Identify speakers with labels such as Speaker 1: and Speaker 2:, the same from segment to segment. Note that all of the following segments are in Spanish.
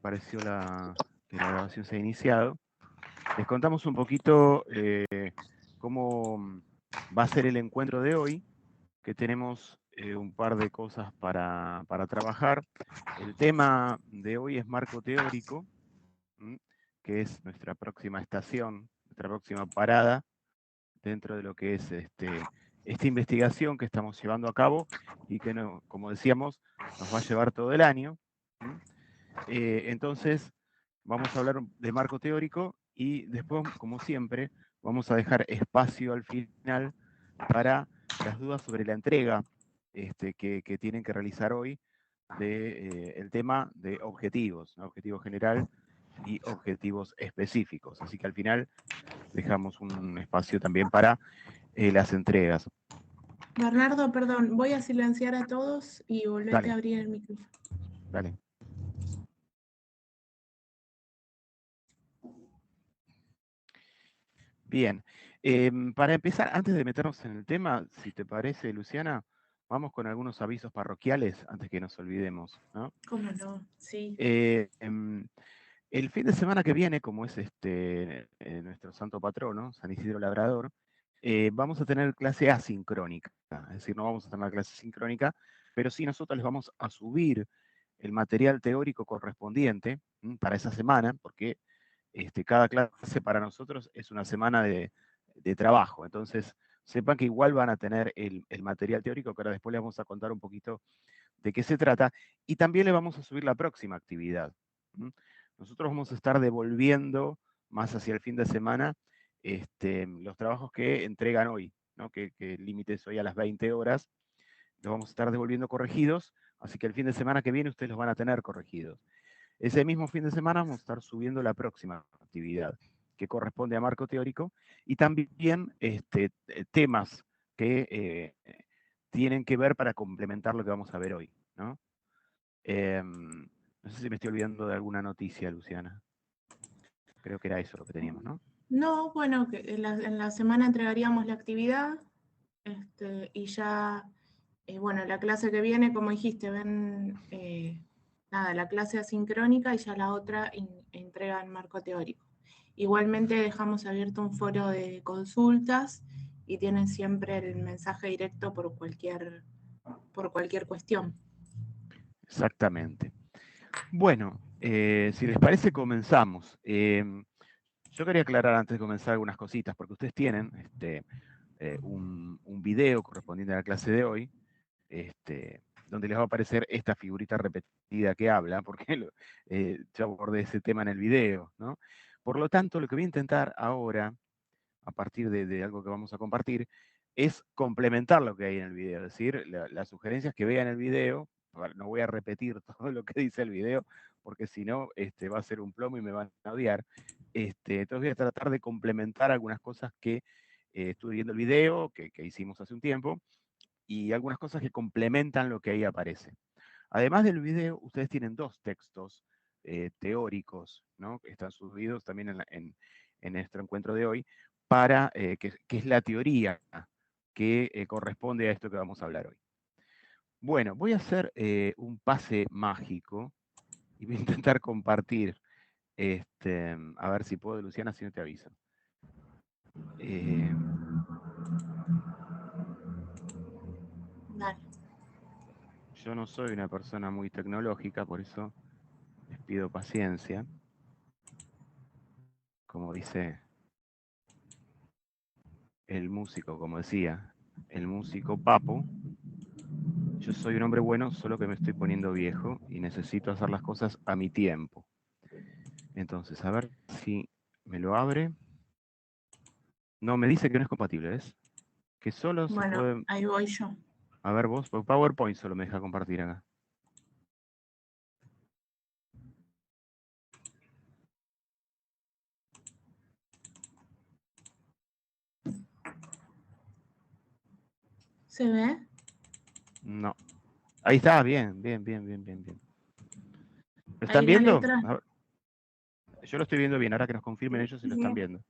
Speaker 1: Pareció que la grabación se ha iniciado. Les contamos un poquito cómo va a ser el encuentro de hoy, que tenemos un par de cosas para trabajar. El tema de hoy es marco teórico, que es nuestra próxima estación, nuestra próxima parada dentro de lo que es esta investigación que estamos llevando a cabo y que, como decíamos, nos va a llevar todo el año. Entonces, vamos a hablar de marco teórico y después, como siempre, vamos a dejar espacio al final para las dudas sobre la entrega que tienen que realizar hoy del tema de objetivos, ¿no? Objetivo general y objetivos específicos. Así que al final dejamos un espacio también para las entregas.
Speaker 2: Bernardo, perdón, voy a silenciar a todos y volvete a abrir el micrófono.
Speaker 1: Dale. Bien, para empezar, antes de meternos en el tema, si te parece, Luciana, vamos con algunos avisos parroquiales antes que nos olvidemos, ¿no?
Speaker 2: ¿Cómo no? Sí.
Speaker 1: El fin de semana que viene, como es nuestro santo patrono, San Isidro Labrador, vamos a tener clase asincrónica, es decir, no vamos a tener clase sincrónica, pero sí nosotros les vamos a subir el material teórico correspondiente para esa semana, porque cada clase para nosotros es una semana de trabajo. Entonces, sepan que igual van a tener el material teórico, que ahora después les vamos a contar un poquito de qué se trata, y también le vamos a subir la próxima actividad. Nosotros vamos a estar devolviendo más hacia el fin de semana los trabajos que entregan hoy, ¿no? que el límite es hoy a las 20 horas, los vamos a estar devolviendo corregidos, así que el fin de semana que viene ustedes los van a tener corregidos. Ese mismo fin de semana vamos a estar subiendo la próxima actividad, que corresponde a marco teórico, y también temas que tienen que ver para complementar lo que vamos a ver hoy, ¿no? No sé si me estoy olvidando de alguna noticia, Luciana. Creo que era eso lo que teníamos, ¿no?
Speaker 2: No, bueno, que en la semana entregaríamos la actividad y ya, bueno, la clase que viene, como dijiste, ven, nada, la clase asincrónica y ya la otra entrega en marco teórico. Igualmente dejamos abierto un foro de consultas y tienen siempre el mensaje directo por cualquier cuestión.
Speaker 1: Exactamente. Bueno, si les parece, comenzamos. Yo quería aclarar antes de comenzar algunas cositas, porque ustedes tienen un video correspondiente a la clase de hoy, donde les va a aparecer esta figurita repetida que habla, porque yo abordé ese tema en el video, ¿no? Por lo tanto, lo que voy a intentar ahora, a partir de algo que vamos a compartir, es complementar lo que hay en el video, es decir, las sugerencias que vean en el video. No voy a repetir todo lo que dice el video, porque si no, va a ser un plomo y me van a odiar. Entonces voy a tratar de complementar algunas cosas que estuve viendo el video, que hicimos hace un tiempo, y algunas cosas que complementan lo que ahí aparece. Además del video, ustedes tienen dos textos teóricos, ¿no? Que están subidos también en nuestro encuentro de hoy, para que es la teoría que corresponde a esto que vamos a hablar hoy. Bueno, voy a hacer un pase mágico y voy a intentar compartir, a ver si puedo, Luciana, si no te aviso.
Speaker 2: Dale.
Speaker 1: Yo no soy una persona muy tecnológica, por eso les pido paciencia. Como dice el músico, como decía, el músico Papo, yo soy un hombre bueno, solo que me estoy poniendo viejo y necesito hacer las cosas a mi tiempo. Entonces, a ver si me lo abre. No, me dice que no es compatible, ¿ves? Que solo se puede...
Speaker 2: Bueno, ahí voy yo.
Speaker 1: A ver vos, PowerPoint solo me deja compartir acá.
Speaker 2: ¿Se ve?
Speaker 1: No. Ahí está, bien, bien, bien, bien, bien, bien. ¿Lo están
Speaker 2: Ahí la
Speaker 1: viendo?
Speaker 2: letra.
Speaker 1: A ver. Yo lo estoy viendo bien, ahora que nos confirmen ellos si lo están viendo.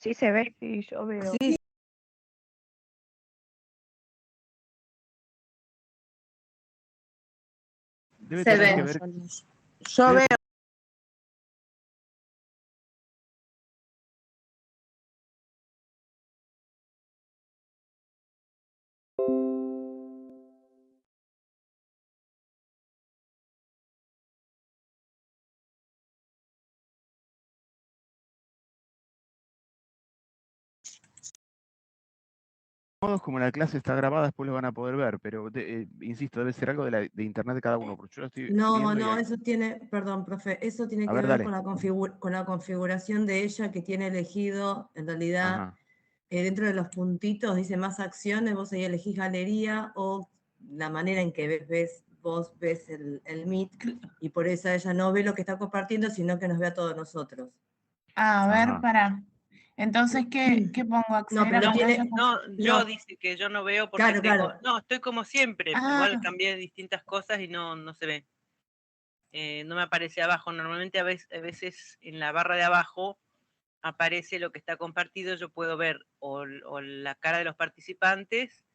Speaker 3: Sí se ve, sí, yo veo.
Speaker 4: Sí,
Speaker 1: Debe
Speaker 2: Se
Speaker 1: tener
Speaker 2: ve.
Speaker 1: que ver,
Speaker 4: yo
Speaker 1: debe
Speaker 4: veo.
Speaker 1: modos como la clase está grabada, después lo van a poder ver, pero insisto, debe ser algo de internet de cada uno, porque yo lo estoy
Speaker 4: No,
Speaker 1: viendo y
Speaker 4: no, eso tiene, perdón, profe, eso tiene
Speaker 1: A
Speaker 4: que
Speaker 1: ver,
Speaker 4: ver
Speaker 1: dale.
Speaker 4: con la configuración de ella que tiene elegido, en realidad,
Speaker 1: Ajá.
Speaker 4: dentro de los puntitos dice más acciones, vos ahí elegís galería o la manera en que vos ves el Meet, y por eso ella no ve lo que está compartiendo, sino que nos ve a todos nosotros.
Speaker 2: A ver,
Speaker 1: Ajá.
Speaker 2: para. Entonces, ¿qué pongo? ¿Acceder
Speaker 4: pero
Speaker 2: a
Speaker 4: tiene-
Speaker 2: pantalla?
Speaker 5: No, yo
Speaker 4: No.
Speaker 5: dice que yo no veo porque
Speaker 4: Claro,
Speaker 5: tengo,
Speaker 4: claro.
Speaker 5: no, estoy como siempre,
Speaker 2: Ah.
Speaker 5: igual cambié distintas cosas y no se ve. No me aparece abajo, normalmente a veces en la barra de abajo aparece lo que está compartido, yo puedo ver o la cara de los participantes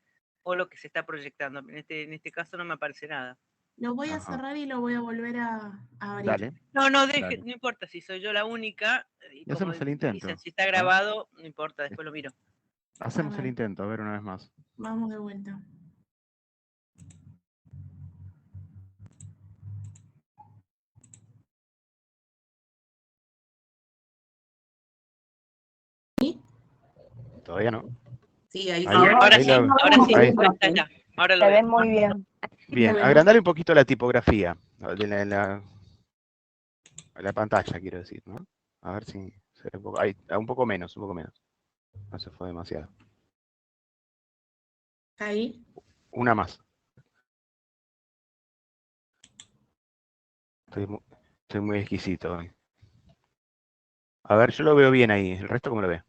Speaker 5: o lo que se está proyectando. En este caso no me aparece nada.
Speaker 2: Lo voy a
Speaker 1: Ajá.
Speaker 2: cerrar y lo voy a volver a abrir.
Speaker 1: Dale.
Speaker 5: No, deje,
Speaker 1: Dale.
Speaker 5: no importa si soy yo la única.
Speaker 1: Y
Speaker 5: Como
Speaker 1: hacemos el intento.
Speaker 5: dicen, si está grabado, no importa, después lo miro.
Speaker 1: Hacemos
Speaker 2: A
Speaker 1: el
Speaker 2: ver.
Speaker 1: intento, a ver una vez más.
Speaker 2: Vamos de vuelta.
Speaker 1: Todavía no.
Speaker 4: Sí, ahí
Speaker 5: Ahora sí, ahora sí.
Speaker 1: ahí.
Speaker 5: Ahora lo
Speaker 3: Se
Speaker 5: veo.
Speaker 3: ven muy bien.
Speaker 1: Bien,
Speaker 2: Bueno.
Speaker 1: agrandale un poquito la tipografía de la pantalla, quiero decir, ¿no? A ver si se ve un poco, ahí, un poco menos, un poco menos. No se fue demasiado.
Speaker 2: Ahí.
Speaker 1: Una más. Estoy muy exquisito hoy. A ver, yo lo veo bien ahí. ¿El resto cómo lo ve?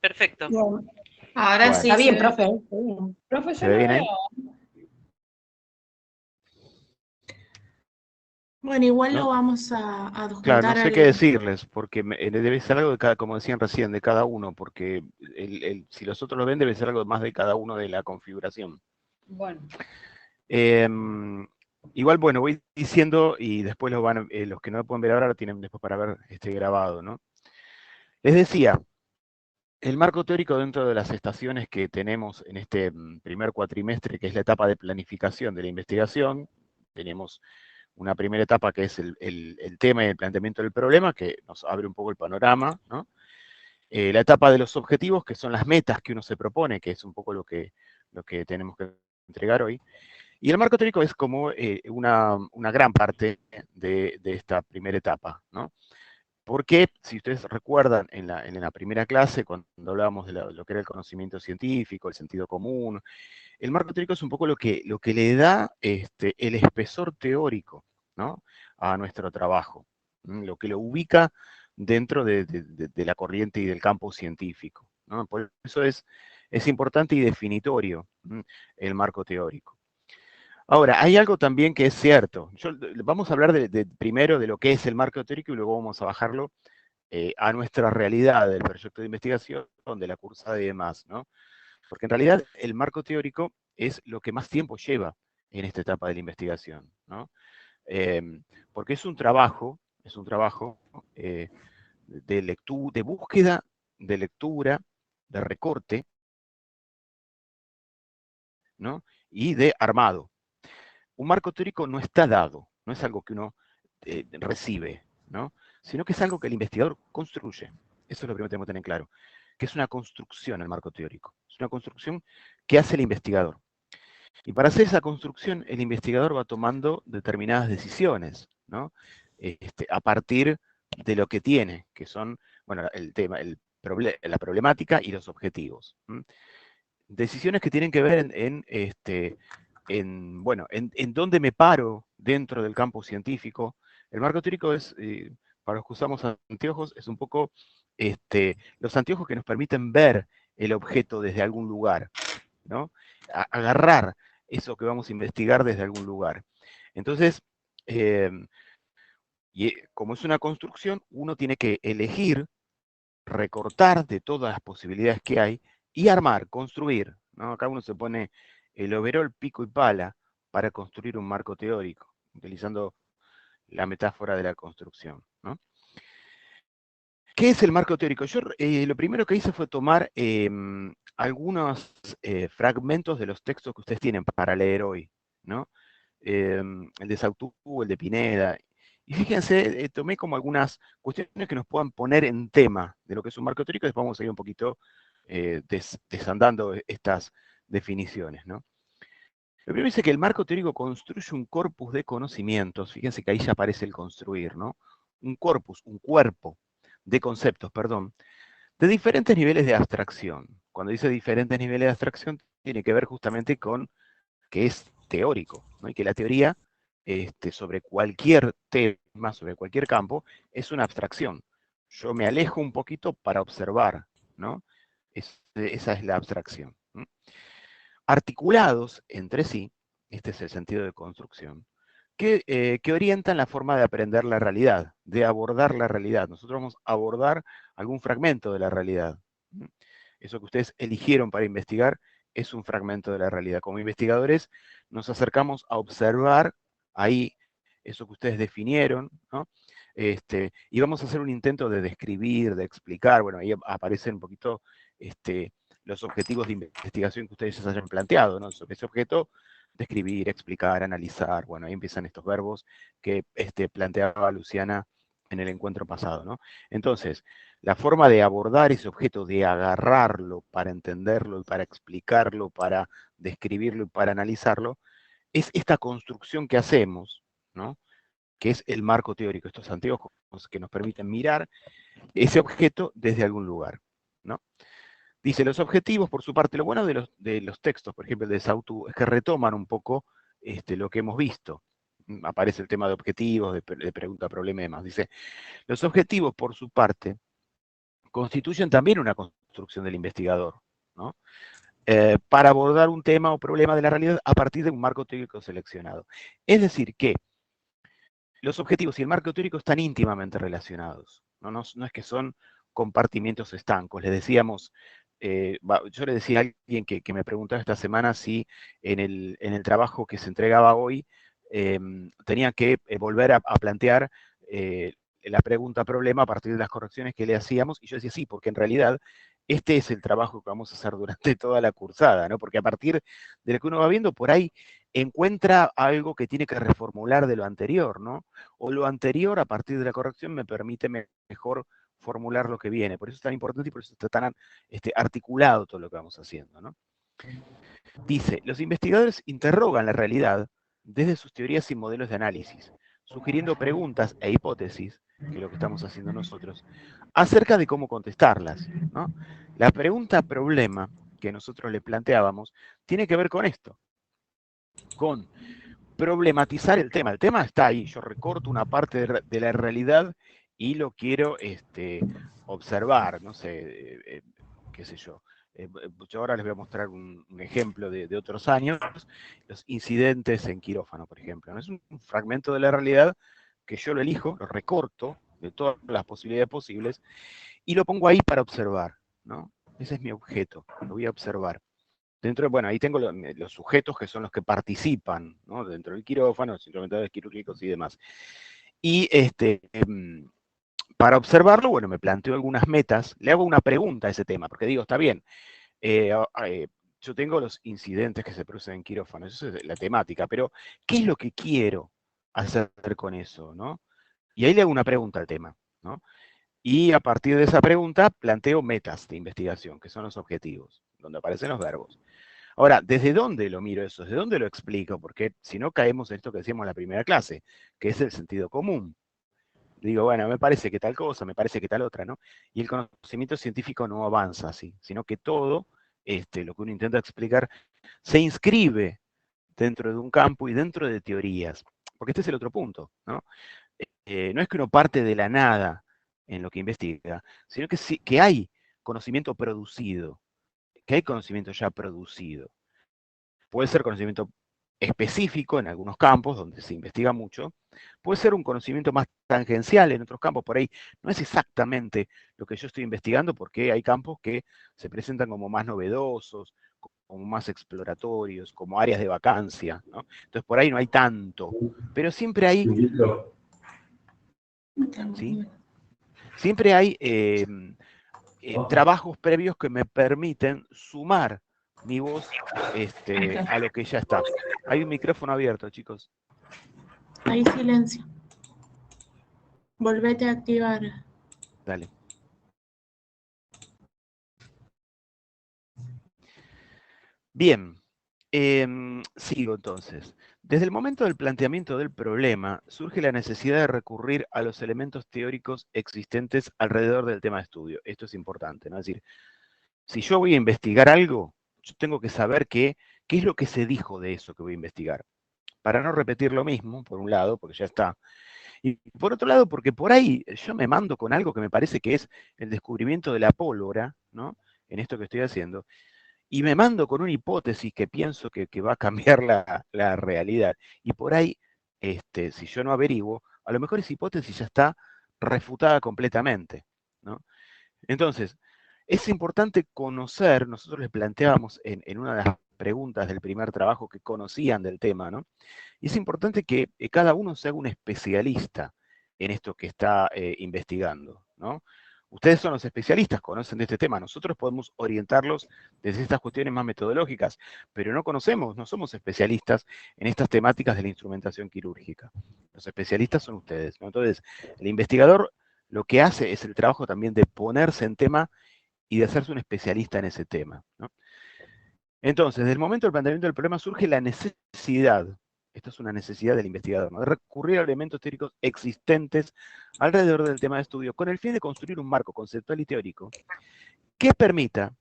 Speaker 5: Perfecto.
Speaker 6: Bien.
Speaker 2: Ahora
Speaker 1: Bueno.
Speaker 2: sí.
Speaker 6: Está bien,
Speaker 2: se ve.
Speaker 6: profe. Está bien. Profe,
Speaker 1: ¿Se
Speaker 6: yo
Speaker 1: ve
Speaker 6: no
Speaker 1: bien ahí?
Speaker 6: veo.
Speaker 2: Bueno, igual
Speaker 1: No.
Speaker 2: lo vamos a adjuntar.
Speaker 1: Claro, no sé qué decirles, porque debe ser algo de cada, como decían recién, de cada uno, porque si los otros lo ven, debe ser algo más de cada uno de la configuración.
Speaker 6: Bueno.
Speaker 1: Igual, bueno, voy diciendo y después los que no lo pueden ver ahora lo tienen después para ver grabado, ¿no? Les decía, el marco teórico dentro de las estaciones que tenemos en este primer cuatrimestre, que es la etapa de planificación de la investigación, tenemos una primera etapa que es el tema y el planteamiento del problema, que nos abre un poco el panorama, ¿no? La etapa de los objetivos, que son las metas que uno se propone, que es un poco lo que tenemos que entregar hoy. Y el marco teórico es como una gran parte de esta primera etapa, ¿no? Porque, si ustedes recuerdan, en la primera clase, cuando hablábamos de lo que era el conocimiento científico, el sentido común, el marco teórico es un poco lo que le da el espesor teórico, ¿no?, a nuestro trabajo, lo que lo ubica dentro de la corriente y del campo científico, ¿no? Por eso es importante y definitorio el marco teórico. Ahora, hay algo también que es cierto. Vamos a hablar primero de lo que es el marco teórico y luego vamos a bajarlo a nuestra realidad del proyecto de investigación, de la cursada y demás, ¿no? Porque en realidad el marco teórico es lo que más tiempo lleva en esta etapa de la investigación, ¿no? Porque es un trabajo de búsqueda, de lectura, de recorte, ¿no?, y de armado. Un marco teórico no está dado, no es algo que uno recibe, ¿no?, sino que es algo que el investigador construye. Eso es lo primero que tenemos que tener claro, que es una construcción el marco teórico. Es una construcción que hace el investigador. Y para hacer esa construcción, el investigador va tomando determinadas decisiones, ¿no?, a partir de lo que tiene, que son, bueno, el tema, la problemática y los objetivos. Decisiones que tienen que ver en dónde me paro dentro del campo científico. El marco teórico es, para los que usamos anteojos, es un poco los anteojos que nos permiten ver el objeto desde algún lugar, ¿no? Agarrar eso que vamos a investigar desde algún lugar. Entonces, como es una construcción, uno tiene que elegir recortar de todas las posibilidades que hay y armar, construir, ¿no? Acá uno se pone el overol, pico y pala para construir un marco teórico, utilizando la metáfora de la construcción, ¿no? ¿Qué es el marco teórico? Yo lo primero que hice fue tomar algunos fragmentos de los textos que ustedes tienen para leer hoy, ¿no? El de Sautú, el de Pineda. Y fíjense, tomé como algunas cuestiones que nos puedan poner en tema de lo que es un marco teórico, y después vamos a ir un poquito desandando estas definiciones, ¿no? Lo primero dice que el marco teórico construye un corpus de conocimientos, fíjense que ahí ya aparece el construir, ¿no? Un corpus, un cuerpo de conceptos, perdón, de diferentes niveles de abstracción. Cuando dice diferentes niveles de abstracción, tiene que ver justamente con que es teórico, ¿no? Y que la teoría sobre cualquier tema, sobre cualquier campo, es una abstracción. Yo me alejo un poquito para observar, ¿no? Esa es la abstracción. ¿No? Articulados entre sí, este es el sentido de construcción, que orientan la forma de aprender la realidad, de abordar la realidad. Nosotros vamos a abordar algún fragmento de la realidad. Eso que ustedes eligieron para investigar es un fragmento de la realidad. Como investigadores nos acercamos a observar ahí eso que ustedes definieron, ¿no? Y vamos a hacer un intento de describir, de explicar, bueno, ahí aparecen un poquito los objetivos de investigación que ustedes se hayan planteado, ¿no? Ese objeto, describir, explicar, analizar, bueno, ahí empiezan estos verbos que planteaba Luciana en el encuentro pasado, ¿no? Entonces, la forma de abordar ese objeto, de agarrarlo para entenderlo y para explicarlo, para describirlo y para analizarlo, es esta construcción que hacemos, ¿no? Que es el marco teórico, estos anteojos que nos permiten mirar ese objeto desde algún lugar, ¿no? Dice, los objetivos, por su parte, lo bueno de los textos, por ejemplo, el de Sautú, es que retoman un poco lo que hemos visto. Aparece el tema de objetivos, de pregunta, problema y demás. Dice, los objetivos, por su parte, constituyen también una construcción del investigador, ¿no? Para abordar un tema o problema de la realidad a partir de un marco teórico seleccionado. Es decir, que los objetivos y el marco teórico están íntimamente relacionados, no es que son compartimientos estancos. Les decíamos, yo le decía a alguien que me preguntaba esta semana si en el trabajo que se entregaba hoy tenía que volver a plantear la pregunta problema a partir de las correcciones que le hacíamos, y yo decía sí, porque en realidad este es el trabajo que vamos a hacer durante toda la cursada, ¿no? Porque a partir de lo que uno va viendo, por ahí encuentra algo que tiene que reformular de lo anterior, ¿no? O lo anterior, a partir de la corrección, me permite mejor formular lo que viene. Por eso es tan importante y por eso está tan articulado todo lo que vamos haciendo, ¿no? Dice, los investigadores interrogan la realidad desde sus teorías y modelos de análisis, sugiriendo preguntas e hipótesis, que es lo que estamos haciendo nosotros, acerca de cómo contestarlas, ¿no? La pregunta problema que nosotros le planteábamos tiene que ver con esto, con problematizar el tema. El tema está ahí, yo recorto una parte de la realidad y lo quiero observar, no sé, qué sé yo. Yo ahora les voy a mostrar un ejemplo de otros años, los incidentes en quirófano, por ejemplo, ¿no? Es un fragmento de la realidad que yo lo elijo, lo recorto de todas las posibilidades posibles y lo pongo ahí para observar, ¿no? Ese es mi objeto, lo voy a observar. Dentro, bueno, ahí tengo los sujetos que son los que participan, ¿no? Dentro del quirófano, los instrumentadores quirúrgicos y demás. Y para observarlo, bueno, me planteo algunas metas, le hago una pregunta a ese tema, porque digo, está bien, yo tengo los incidentes que se producen en quirófano, eso es la temática, pero ¿qué es lo que quiero hacer con eso, no? Y ahí le hago una pregunta al tema, ¿no? Y a partir de esa pregunta planteo metas de investigación, que son los objetivos, donde aparecen los verbos. Ahora, ¿desde dónde lo miro eso? ¿Desde dónde lo explico? Porque si no caemos en esto que decíamos en la primera clase, que es el sentido común. Digo, bueno, me parece que tal cosa, me parece que tal otra, ¿no? Y el conocimiento científico no avanza así, sino que todo lo que uno intenta explicar se inscribe dentro de un campo y dentro de teorías. Porque este es el otro punto, ¿no? No es que uno parte de la nada en lo que investiga, sino que, sí, que hay conocimiento producido, que hay conocimiento ya producido. Puede ser conocimiento específico en algunos campos donde se investiga mucho, puede ser un conocimiento más tangencial en otros campos, por ahí no es exactamente lo que yo estoy investigando porque hay campos que se presentan como más novedosos, como más exploratorios, como áreas de vacancia, ¿no? Entonces por ahí no hay tanto, pero siempre hay, ¿sí? Siempre hay trabajos previos que me permiten sumar mi voz a lo que ya está. Hay un micrófono abierto, chicos.
Speaker 2: Hay silencio. Volvete a activar.
Speaker 1: Dale. Bien, sigo entonces. Desde el momento del planteamiento del problema, surge la necesidad de recurrir a los elementos teóricos existentes alrededor del tema de estudio. Esto es importante, ¿no? Es decir, si yo voy a investigar algo, yo tengo que saber qué es lo que se dijo de eso que voy a investigar. Para no repetir lo mismo, por un lado, porque ya está. Y por otro lado, porque por ahí yo me mando con algo que me parece que es el descubrimiento de la pólvora, ¿no? En esto que estoy haciendo. Y me mando con una hipótesis que pienso que va a cambiar la realidad. Y por ahí, si yo no averiguo, a lo mejor esa hipótesis ya está refutada completamente, ¿no? Entonces, es importante conocer, nosotros les planteábamos en una de las preguntas del primer trabajo que conocían del tema, ¿no? Y es importante que cada uno se haga un especialista en esto que está investigando, ¿no? Ustedes son los especialistas, conocen de este tema. Nosotros podemos orientarlos desde estas cuestiones más metodológicas, pero no conocemos, no somos especialistas en estas temáticas de la instrumentación quirúrgica. Los especialistas son ustedes, ¿no? Entonces, el investigador lo que hace es el trabajo también de ponerse en tema y de hacerse un especialista en ese tema, ¿no? Entonces, desde el momento del planteamiento del problema surge la necesidad, esto es una necesidad del investigador, ¿no?, de recurrir a elementos teóricos existentes alrededor del tema de estudio con el fin de construir un marco conceptual y teórico que permita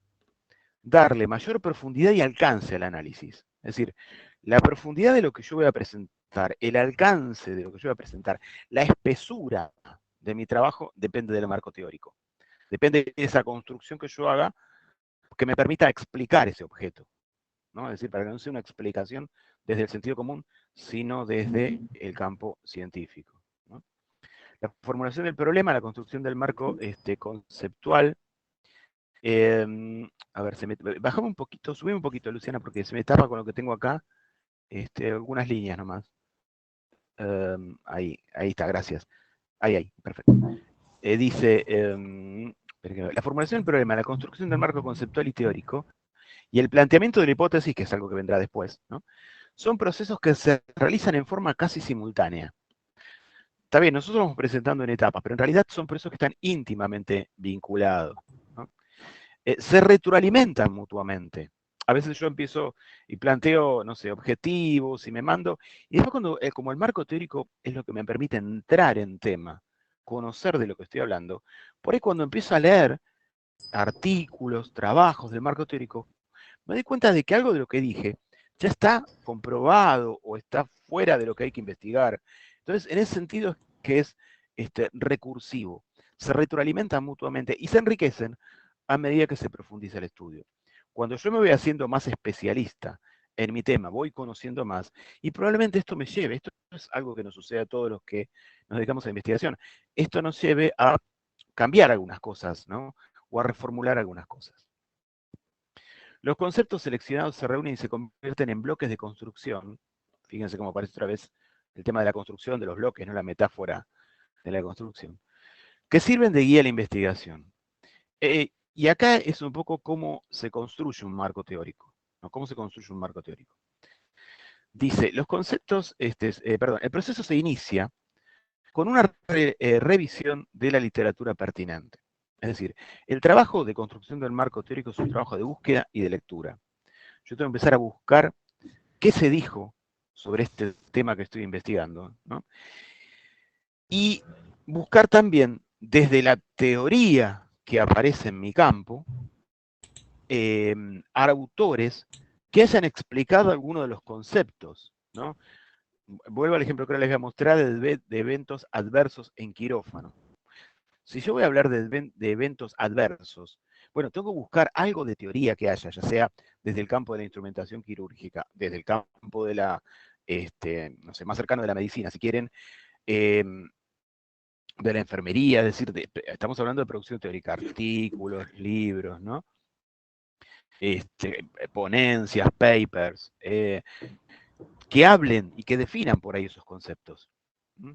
Speaker 1: darle mayor profundidad y alcance al análisis. Es decir, la profundidad de lo que yo voy a presentar, el alcance de lo que yo voy a presentar, la espesura de mi trabajo depende del marco teórico. Depende de esa construcción que yo haga que me permita explicar ese objeto, ¿no? Es decir, para que no sea una explicación desde el sentido común, sino desde el campo científico, ¿no? La formulación del problema, la construcción del marco conceptual. A ver, bajame un poquito, subime un poquito, Luciana, porque se me tapa con lo que tengo acá, algunas líneas nomás. Ahí está, gracias. Ahí, perfecto. Dice, la formulación del problema, la construcción del marco conceptual y teórico, y el planteamiento de la hipótesis, que es algo que vendrá después, ¿no?, son procesos que se realizan en forma casi simultánea. Está bien, nosotros vamos presentando en etapas, pero en realidad son procesos que están íntimamente vinculados, ¿no? Se retroalimentan mutuamente. A veces yo empiezo y planteo, no sé, objetivos y me mando, y después cuando, como el marco teórico es lo que me permite entrar en tema, conocer de lo que estoy hablando, por ahí cuando empiezo a leer artículos, trabajos del marco teórico, me doy cuenta de que algo de lo que dije ya está comprobado o está fuera de lo que hay que investigar. Entonces, en ese sentido es que es recursivo. Se retroalimentan mutuamente y se enriquecen a medida que se profundiza el estudio. Cuando yo me voy haciendo más especialista en mi tema, voy conociendo más, y probablemente esto me lleve, esto es algo que nos sucede a todos los que nos dedicamos a la investigación, esto nos lleve a cambiar algunas cosas, ¿no?, o a reformular algunas cosas. Los conceptos seleccionados se reúnen y se convierten en bloques de construcción. Fíjense cómo aparece otra vez el tema de la construcción de los bloques, no la metáfora de la construcción, que sirven de guía a la investigación. Y acá es un poco cómo se construye un marco teórico, ¿no? ¿Cómo se construye un marco teórico? Dice, los conceptos, el proceso se inicia con una revisión de la literatura pertinente. Es decir, el trabajo de construcción del marco teórico es un trabajo de búsqueda y de lectura. Yo tengo que empezar a buscar qué se dijo sobre este tema que estoy investigando, ¿no? Y buscar también desde la teoría que aparece en mi campo, autores que hayan explicado algunos de los conceptos, ¿no? Vuelvo al ejemplo que ahora les voy a mostrar de eventos adversos en quirófano. Si yo voy a hablar de eventos adversos, Bueno, tengo que buscar algo de teoría que haya, ya sea desde el campo de la instrumentación quirúrgica, desde el campo de la, no sé, más cercano de la medicina, si quieren, de la enfermería, es decir, estamos hablando de producción teórica, artículos, libros, ¿no? Ponencias, papers, que hablen y que definan por ahí esos conceptos. ¿Mm?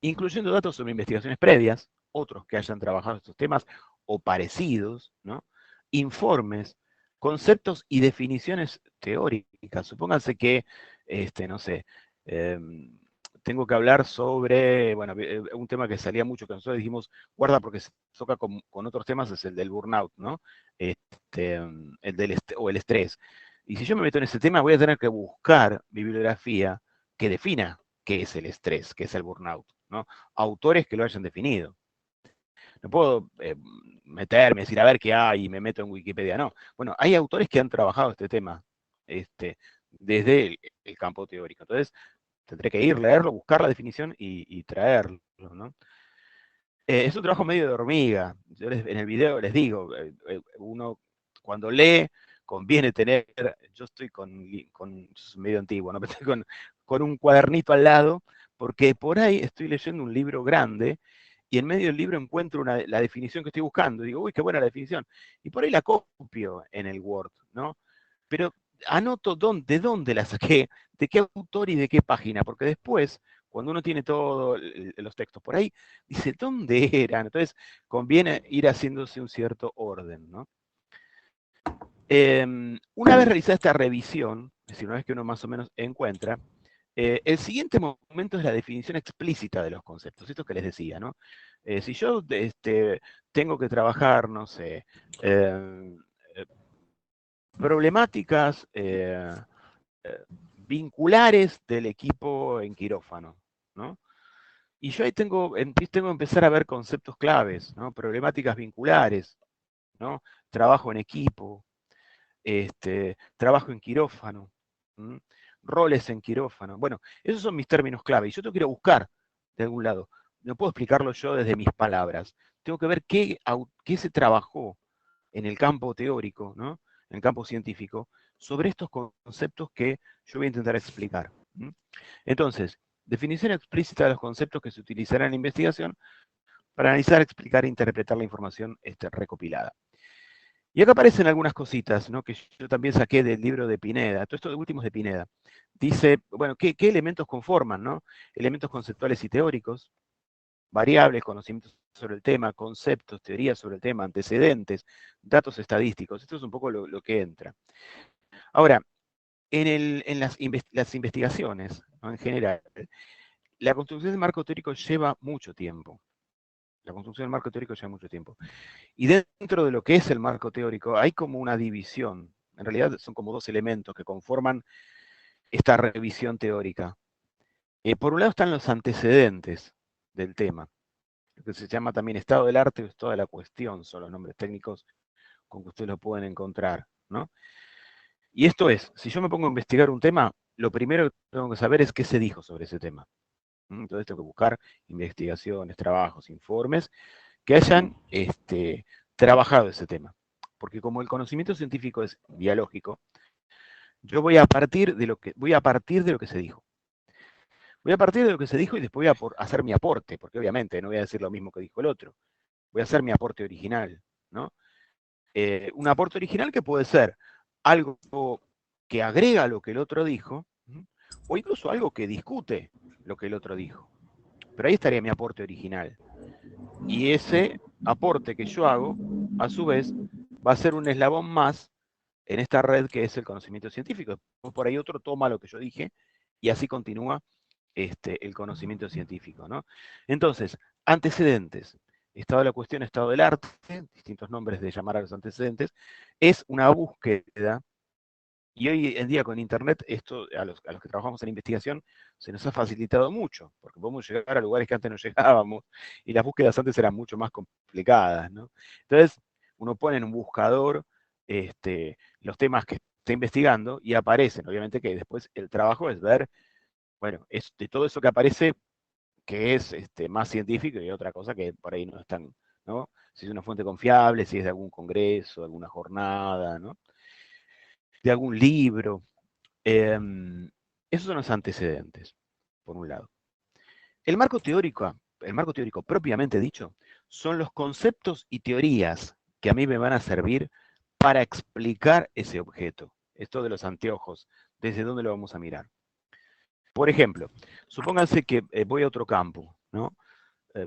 Speaker 1: Incluyendo datos sobre investigaciones previas, otros que hayan trabajado estos temas o parecidos, ¿no? Informes, conceptos y definiciones teóricas. Supónganse que, no sé, tengo que hablar sobre, bueno, un tema que salía mucho, que nosotros dijimos, guarda porque se toca con otros temas, es el del burnout, ¿no? O el estrés. Y si yo me meto en ese tema, voy a tener que buscar bibliografía que defina qué es el estrés, qué es el burnout, ¿no? Autores que lo hayan definido. No puedo meterme, decir, a ver qué hay, y me meto en Wikipedia, no. Bueno, hay autores que han trabajado este tema desde el campo teórico. Entonces, tendré que ir, leerlo, buscar la definición y traerlo, ¿no? Es un trabajo medio de hormiga. Yo en el video les digo, uno cuando lee conviene tener, yo estoy soy medio antiguo, ¿no? Estoy con un cuadernito al lado, porque por ahí estoy leyendo un libro grande y en medio del libro encuentro la definición que estoy buscando. Y digo, uy, qué buena la definición. Y por ahí la copio en el Word, ¿no? Pero anoto de dónde la saqué, de qué autor y de qué página, porque después, cuando uno tiene todos los textos por ahí, dice, ¿dónde eran? Entonces, conviene ir haciéndose un cierto orden, ¿no? Una vez realizada esta revisión, es decir, una vez que uno más o menos encuentra, el siguiente momento es la definición explícita de los conceptos, esto que les decía, ¿no? Si yo tengo que trabajar, no sé, problemáticas vinculares del equipo en quirófano, ¿no? Y yo ahí tengo que empezar a ver conceptos claves, ¿no? Problemáticas vinculares, ¿no? Trabajo en equipo, trabajo en quirófano, ¿m? Roles en quirófano. Bueno, esos son mis términos clave. Y yo tengo que ir a buscar de algún lado. No puedo explicarlo yo desde mis palabras. Tengo que ver qué se trabajó en el campo teórico, ¿no? En el campo científico, sobre estos conceptos que yo voy a intentar explicar. ¿M? Entonces, definición explícita de los conceptos que se utilizarán en la investigación para analizar, explicar e interpretar la información recopilada. Y acá aparecen algunas cositas, ¿no? Que yo también saqué del libro de Pineda, todo esto de últimos de Pineda. Dice, bueno, ¿qué elementos conforman, ¿no? Elementos conceptuales y teóricos, variables, conocimientos sobre el tema, conceptos, teorías sobre el tema, antecedentes, datos estadísticos. Esto es un poco lo que entra. Ahora, en las investigaciones, ¿no? En general, la construcción del marco teórico lleva mucho tiempo. La construcción del marco teórico lleva mucho tiempo. Y dentro de lo que es el marco teórico hay como una división. En realidad son como dos elementos que conforman esta revisión teórica. Por un lado están los antecedentes del tema, lo que se llama también estado del arte o estado de la cuestión, son los nombres técnicos con que ustedes lo pueden encontrar, ¿no? Y esto es, si yo me pongo a investigar un tema, lo primero que tengo que saber es qué se dijo sobre ese tema. Entonces tengo que buscar investigaciones, trabajos, informes que hayan trabajado ese tema. Porque como el conocimiento científico es dialógico, yo voy a partir de lo que se dijo. Voy a partir de lo que se dijo y después voy a hacer mi aporte, porque obviamente no voy a decir lo mismo que dijo el otro. Voy a hacer mi aporte original, ¿no? Un aporte original que puede ser algo que agrega lo que el otro dijo, o incluso algo que discute lo que el otro dijo. Pero ahí estaría mi aporte original. Y ese aporte que yo hago, a su vez, va a ser un eslabón más en esta red que es el conocimiento científico. Por ahí otro toma lo que yo dije y así continúa el conocimiento científico, ¿no? Entonces, antecedentes. Estado de la cuestión, estado del arte, distintos nombres de llamar a los antecedentes, es una búsqueda. Y hoy en día con Internet, esto a los que trabajamos en investigación, se nos ha facilitado mucho, porque podemos llegar a lugares que antes no llegábamos, y las búsquedas antes eran mucho más complicadas, ¿no? Entonces, uno pone en un buscador los temas que está investigando y aparecen. Obviamente que después el trabajo es ver, bueno, es de todo eso que aparece, que es más científico y otra cosa que por ahí no es tan, ¿no? Si es una fuente confiable, si es de algún congreso, alguna jornada, ¿no? De algún libro. Esos son los antecedentes, por un lado. El marco teórico propiamente dicho, son los conceptos y teorías que a mí me van a servir para explicar ese objeto. Esto de los anteojos, ¿desde dónde lo vamos a mirar? Por ejemplo, supónganse que voy a otro campo, ¿no?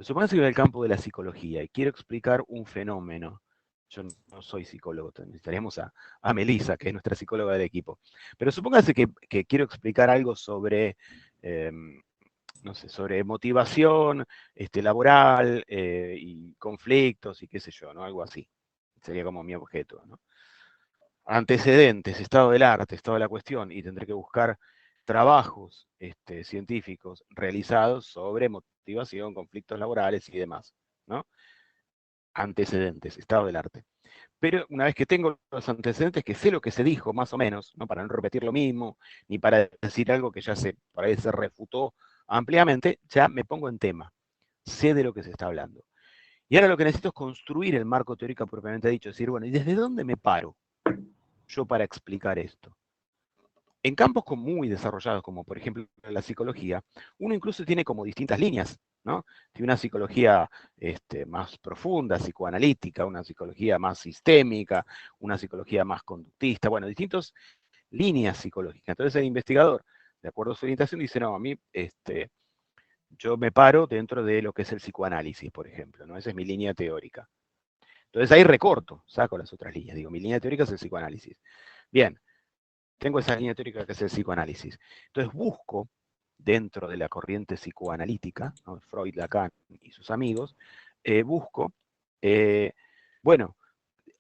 Speaker 1: Supónganse que voy al campo de la psicología y quiero explicar un fenómeno. Yo no soy psicólogo, necesitaríamos a Melissa, que es nuestra psicóloga del equipo. Pero supónganse que quiero explicar algo sobre, no sé, sobre motivación laboral y conflictos y qué sé yo, ¿no? Algo así. Sería como mi objeto, ¿no? Antecedentes, estado del arte, estado de la cuestión, y tendré que buscar trabajos científicos realizados sobre motivación, conflictos laborales y demás, ¿no? Antecedentes, estado del arte. Pero una vez que tengo los antecedentes, que sé lo que se dijo, más o menos, ¿no? Para no repetir lo mismo, ni para decir algo que ya por ahí se refutó ampliamente, ya me pongo en tema. Sé de lo que se está hablando. Y ahora lo que necesito es construir el marco teórico propiamente dicho, es decir, bueno, ¿y desde dónde me paro yo para explicar esto? En campos muy desarrollados, como por ejemplo la psicología, uno incluso tiene como distintas líneas, ¿no? Tiene una psicología más profunda, psicoanalítica, una psicología más sistémica, una psicología más conductista, bueno, distintas líneas psicológicas. Entonces el investigador, de acuerdo a su orientación, dice, no, a mí, yo me paro dentro de lo que es el psicoanálisis, por ejemplo, ¿no? Esa es mi línea teórica. Entonces ahí recorto, saco las otras líneas, digo, mi línea teórica es el psicoanálisis. Bien, tengo esa línea teórica que es el psicoanálisis. Entonces busco, dentro de la corriente psicoanalítica, ¿no? Freud, Lacan y sus amigos, busco, bueno,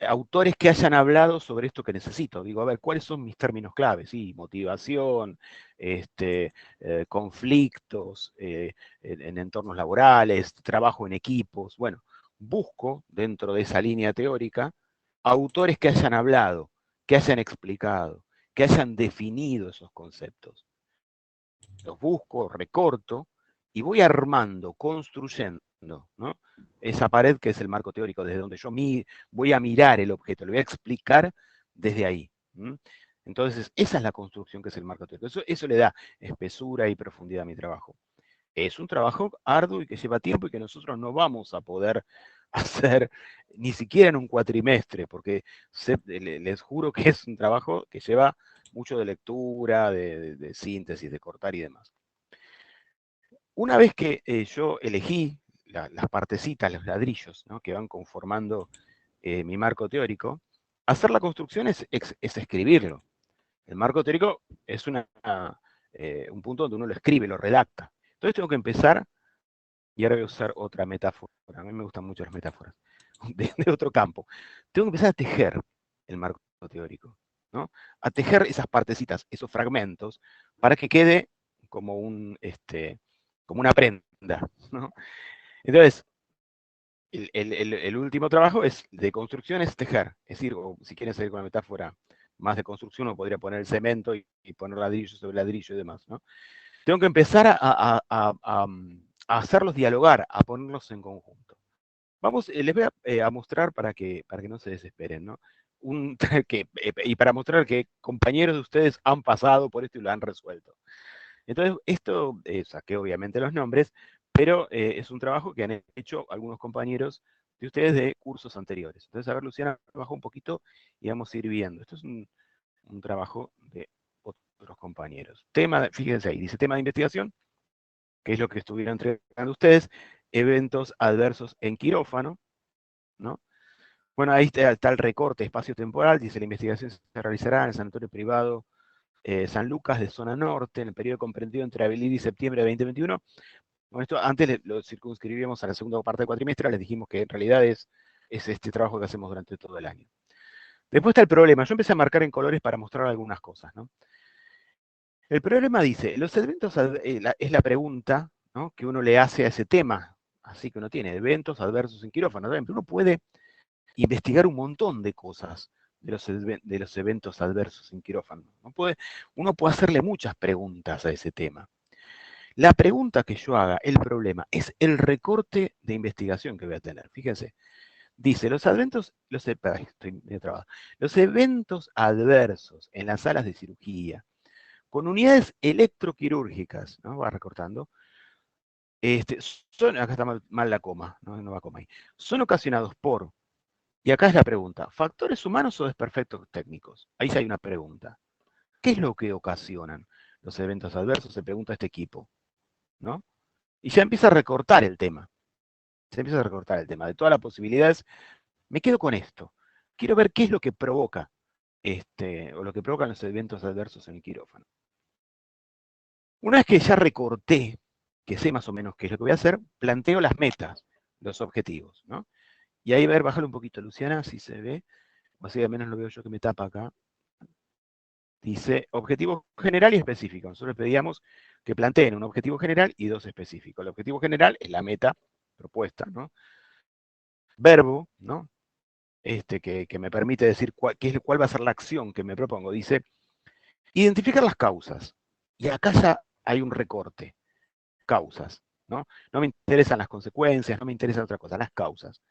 Speaker 1: autores que hayan hablado sobre esto que necesito. Digo, a ver, ¿cuáles son mis términos claves? Sí, motivación, conflictos en entornos laborales, trabajo en equipos. Bueno, busco dentro de esa línea teórica autores que hayan hablado, que hayan explicado, que hayan definido esos conceptos. Los busco, recorto y voy armando, construyendo, ¿no? Esa pared que es el marco teórico, desde donde yo voy a mirar el objeto, lo voy a explicar desde ahí. Entonces, esa es la construcción que es el marco teórico. Eso le da espesura y profundidad a mi trabajo. Es un trabajo arduo y que lleva tiempo y que nosotros no vamos a poder hacer ni siquiera en un cuatrimestre, porque les juro que es un trabajo que lleva mucho de lectura, de síntesis, de cortar y demás. Una vez que yo elegí las partecitas, los ladrillos, ¿no? Que van conformando mi marco teórico, hacer la construcción es escribirlo. El marco teórico es un punto donde uno lo escribe, lo redacta. Entonces tengo que empezar, y ahora voy a usar otra metáfora, a mí me gustan mucho las metáforas, de otro campo. Tengo que empezar a tejer el marco teórico, ¿no? A tejer esas partecitas, esos fragmentos, para que quede como como una prenda, ¿no? Entonces, el último trabajo de construcción es tejer, es decir, o si quieren seguir con la metáfora más de construcción, uno podría poner el cemento y poner ladrillo sobre ladrillo y demás, ¿no? Tengo que empezar a hacerlos dialogar, a ponerlos en conjunto. Les voy a mostrar para que no se desesperen, ¿no? Y para mostrar que compañeros de ustedes han pasado por esto y lo han resuelto. Entonces, esto, saqué obviamente los nombres, pero es un trabajo que han hecho algunos compañeros de ustedes de cursos anteriores. Entonces, a ver, Luciana, baja un poquito y vamos a ir viendo. Esto es un trabajo de otros compañeros. Fíjense ahí, dice tema de investigación, que es lo que estuvieron entregando ustedes, eventos adversos en quirófano, ¿no? Bueno, ahí está el recorte espacio-temporal, dice la investigación se realizará en el sanatorio privado San Lucas de zona norte, en el periodo comprendido entre abril y septiembre de 2021. Bueno, esto antes lo circunscribíamos a la segunda parte del cuatrimestre, les dijimos que en realidad es este trabajo que hacemos durante todo el año. Después está el problema. Yo empecé a marcar en colores para mostrar algunas cosas, ¿no? El problema dice, los eventos, es la pregunta, ¿no? Que uno le hace a ese tema, así que uno tiene eventos adversos en quirófano. Pero uno puede investigar un montón de cosas de los eventos adversos en quirófano. Uno puede hacerle muchas preguntas a ese tema. La pregunta que yo haga, el problema, es el recorte de investigación que voy a tener. Fíjense, Dice, los eventos adversos en las salas de cirugía, con unidades electroquirúrgicas, ¿no? Va recortando, acá está mal la coma, no va coma ahí, son ocasionados por, y acá es la pregunta, ¿factores humanos o desperfectos técnicos? Ahí sí hay una pregunta. ¿Qué es lo que ocasionan los eventos adversos? Se pregunta este equipo, ¿no? Y ya empieza a recortar el tema. Se empieza a recortar el tema. De todas las posibilidades, me quedo con esto. Quiero ver qué es lo que provoca, o lo que provocan los eventos adversos en el quirófano. Una vez que ya recorté, que sé más o menos qué es lo que voy a hacer, planteo las metas, los objetivos, ¿no? Y ahí, a ver, bájale un poquito, Luciana, si se ve, o así al menos lo veo yo que me tapa acá. Dice objetivo general y específico. Nosotros pedíamos que planteen un objetivo general y dos específicos. El objetivo general es la meta propuesta, ¿no? Verbo, ¿no? Que me permite decir cuál va a ser la acción que me propongo. Dice, identificar las causas. Y acá ya hay un recorte. Causas, ¿no? No me interesan las consecuencias, no me interesa otra cosa, las causas.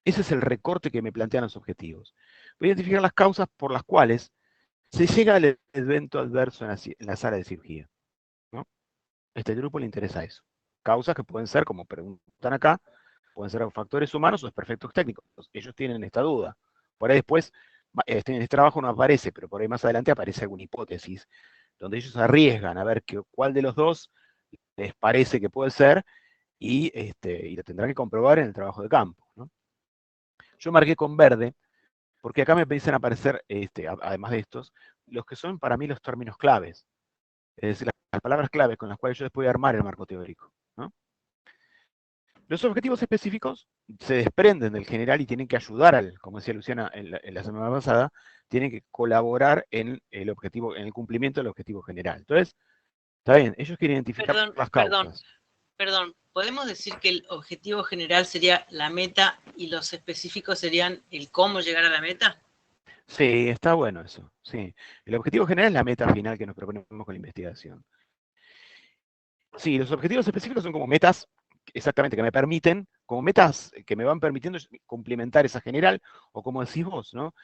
Speaker 1: Ese es el recorte que me plantean los objetivos. Voy a identificar las causas por las cuales se llega al evento adverso en la sala de cirugía, ¿no? A este grupo le interesa eso. Causas que pueden ser, como preguntan acá, pueden ser factores humanos o desperfectos técnicos. Ellos tienen esta duda. Por ahí después, en este trabajo no aparece, pero por ahí más adelante aparece alguna hipótesis, donde ellos arriesgan a ver cuál de los dos les parece que puede ser, y lo tendrán que comprobar en el trabajo de campo, ¿no? Yo marqué con verde, porque acá me empiezan a aparecer, además de estos, los que son para mí los términos claves. Es decir, las palabras claves con las cuales yo después voy a armar el marco teórico, ¿no? Los objetivos específicos se desprenden del general y tienen que ayudar como decía Luciana en la semana pasada, tienen que colaborar en el cumplimiento del objetivo general. Entonces, está bien, ellos quieren identificar las causas.
Speaker 5: Perdón, ¿podemos decir que el objetivo general sería la meta y los específicos serían el cómo llegar a la meta?
Speaker 1: Sí, está bueno eso, sí. El objetivo general es la meta final que nos proponemos con la investigación. Sí, los objetivos específicos son como metas, exactamente, que me permiten, como metas que me van permitiendo complementar esa general, o como decís vos, ¿no?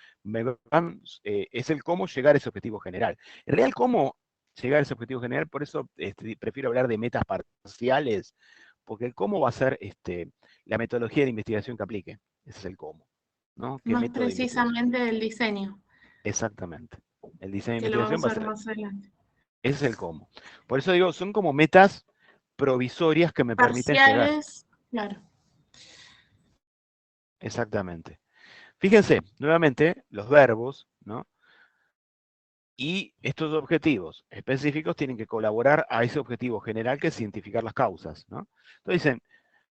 Speaker 1: Es el cómo llegar a ese objetivo general. En realidad, cómo llegar a ese objetivo general, por eso prefiero hablar de metas parciales, porque el cómo va a ser la metodología de investigación que aplique. Ese es el cómo, ¿no? ¿Qué
Speaker 2: Más
Speaker 1: método de
Speaker 2: precisamente del diseño.
Speaker 1: Exactamente. El diseño de
Speaker 2: Que lo
Speaker 1: investigación
Speaker 2: vamos a
Speaker 1: va a
Speaker 2: ver
Speaker 1: ser.
Speaker 2: más adelante.
Speaker 1: Ese es el cómo. Por eso digo, son como metas provisorias que me permiten llegar.
Speaker 2: Parciales, claro.
Speaker 1: Exactamente. Fíjense, nuevamente, los verbos, ¿no? Y estos objetivos específicos tienen que colaborar a ese objetivo general que es identificar las causas, ¿no? Entonces dicen,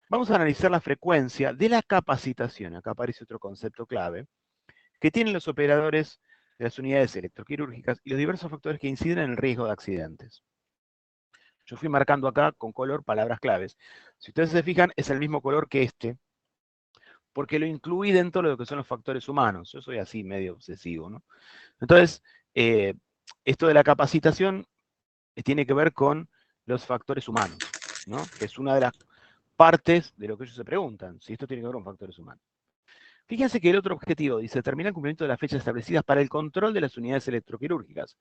Speaker 1: vamos a analizar la frecuencia de la capacitación, acá aparece otro concepto clave, que tienen los operadores de las unidades electroquirúrgicas y los diversos factores que inciden en el riesgo de accidentes. Yo fui marcando acá con color palabras claves. Si ustedes se fijan, es el mismo color que porque lo incluí dentro de lo que son los factores humanos. Yo soy así, medio obsesivo, ¿no? Entonces, esto de la capacitación tiene que ver con los factores humanos, ¿no? Que es una de las partes de lo que ellos se preguntan, si esto tiene que ver con factores humanos. Fíjense que el otro objetivo dice, determina el cumplimiento de las fechas establecidas para el control de las unidades electroquirúrgicas.